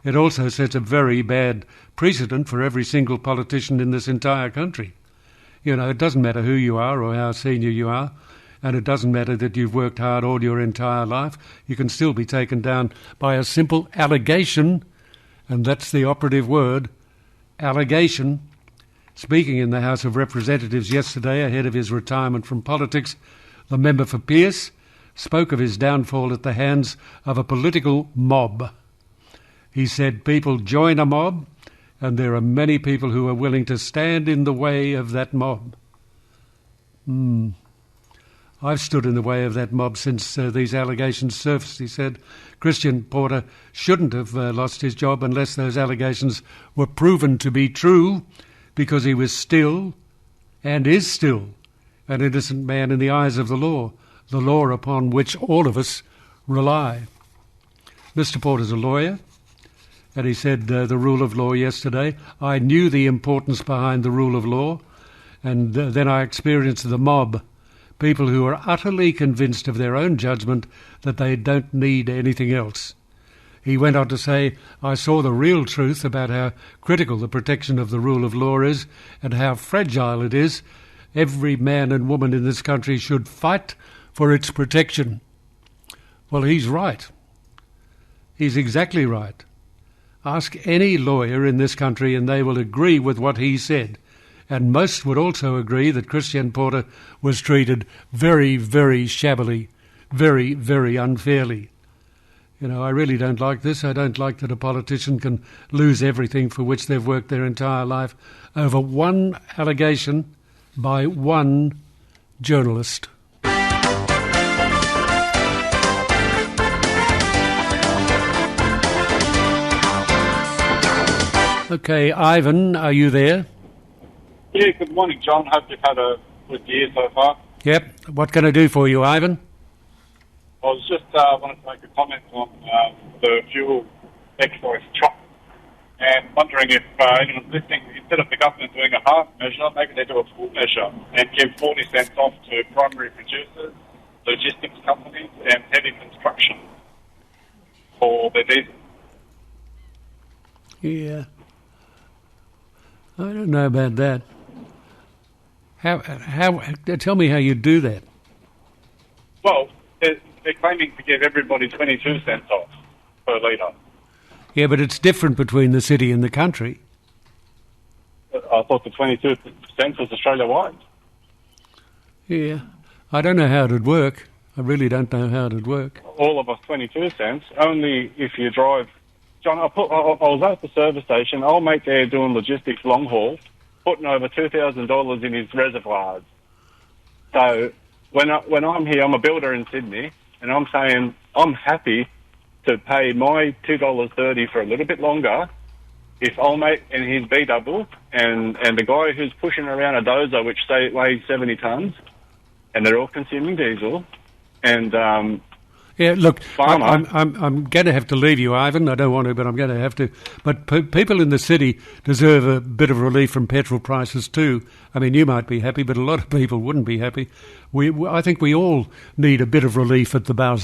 It also sets a very bad precedent for every single politician in this entire country. It doesn't matter who you are or how senior you are. And it doesn't matter that you've worked hard all your entire life. You can still be taken down by a simple allegation, and that's the operative word, allegation. Speaking in the House of Representatives yesterday ahead of his retirement from politics, the member for Pearce spoke of his downfall at the hands of a political mob. He said people join a mob, and there are many people who are willing to stand in the way of that mob. I've stood in the way of that mob since these allegations surfaced, he said. Christian Porter shouldn't have lost his job unless those allegations were proven to be true, because he was still, and is still, an innocent man in the eyes of the law upon which all of us rely. Mr. Porter's a lawyer, and he said the rule of law yesterday. I knew the importance behind the rule of law, and then I experienced the mob. People who are utterly convinced of their own judgment that they don't need anything else. He went on to say, I saw the real truth about how critical the protection of the rule of law is and how fragile it is. Every man and woman in this country should fight for its protection. Well, he's right. He's exactly right. Ask any lawyer in this country and they will agree with what he said. And most would also agree that Christian Porter was treated very, very shabbily, very, very unfairly. I really don't like this. I don't like that a politician can lose everything for which they've worked their entire life over one allegation by one journalist. Okay, Ivan, are you there? Yeah, good morning, John. Hope you've had a good year so far. Yep. What can I do for you, Ivan? I was just wanted to make a comment on the fuel excise chop, and wondering if anyone's listening, instead of the government doing a half measure, maybe they do a full measure and give 40 cents off to primary producers, logistics companies, and heavy construction for their diesel. Yeah. I don't know about that. How? Tell me how you do that. Well, they're claiming to give everybody 22 cents off per litre. Yeah, but it's different between the city and the country. I thought the 22 cents was Australia-wide. Yeah. I don't know how it'd work. I really don't know how it'd work. All of us 22 cents, only if you drive. John, I was at the service station. Old mate there doing logistics long haul, putting over $2,000 in his reservoirs. So when I'm here, I'm a builder in Sydney, and I'm saying I'm happy to pay my $2.30 for a little bit longer if old mate and his B-double and the guy who's pushing around a dozer which weighs 70 tonnes, and they're all consuming diesel, and yeah, look, farmer, I'm going to have to leave you, Ivan. I don't want to, but I'm going to have to. But people in the city deserve a bit of relief from petrol prices too. I mean, you might be happy, but a lot of people wouldn't be happy. I think we all need a bit of relief at the bows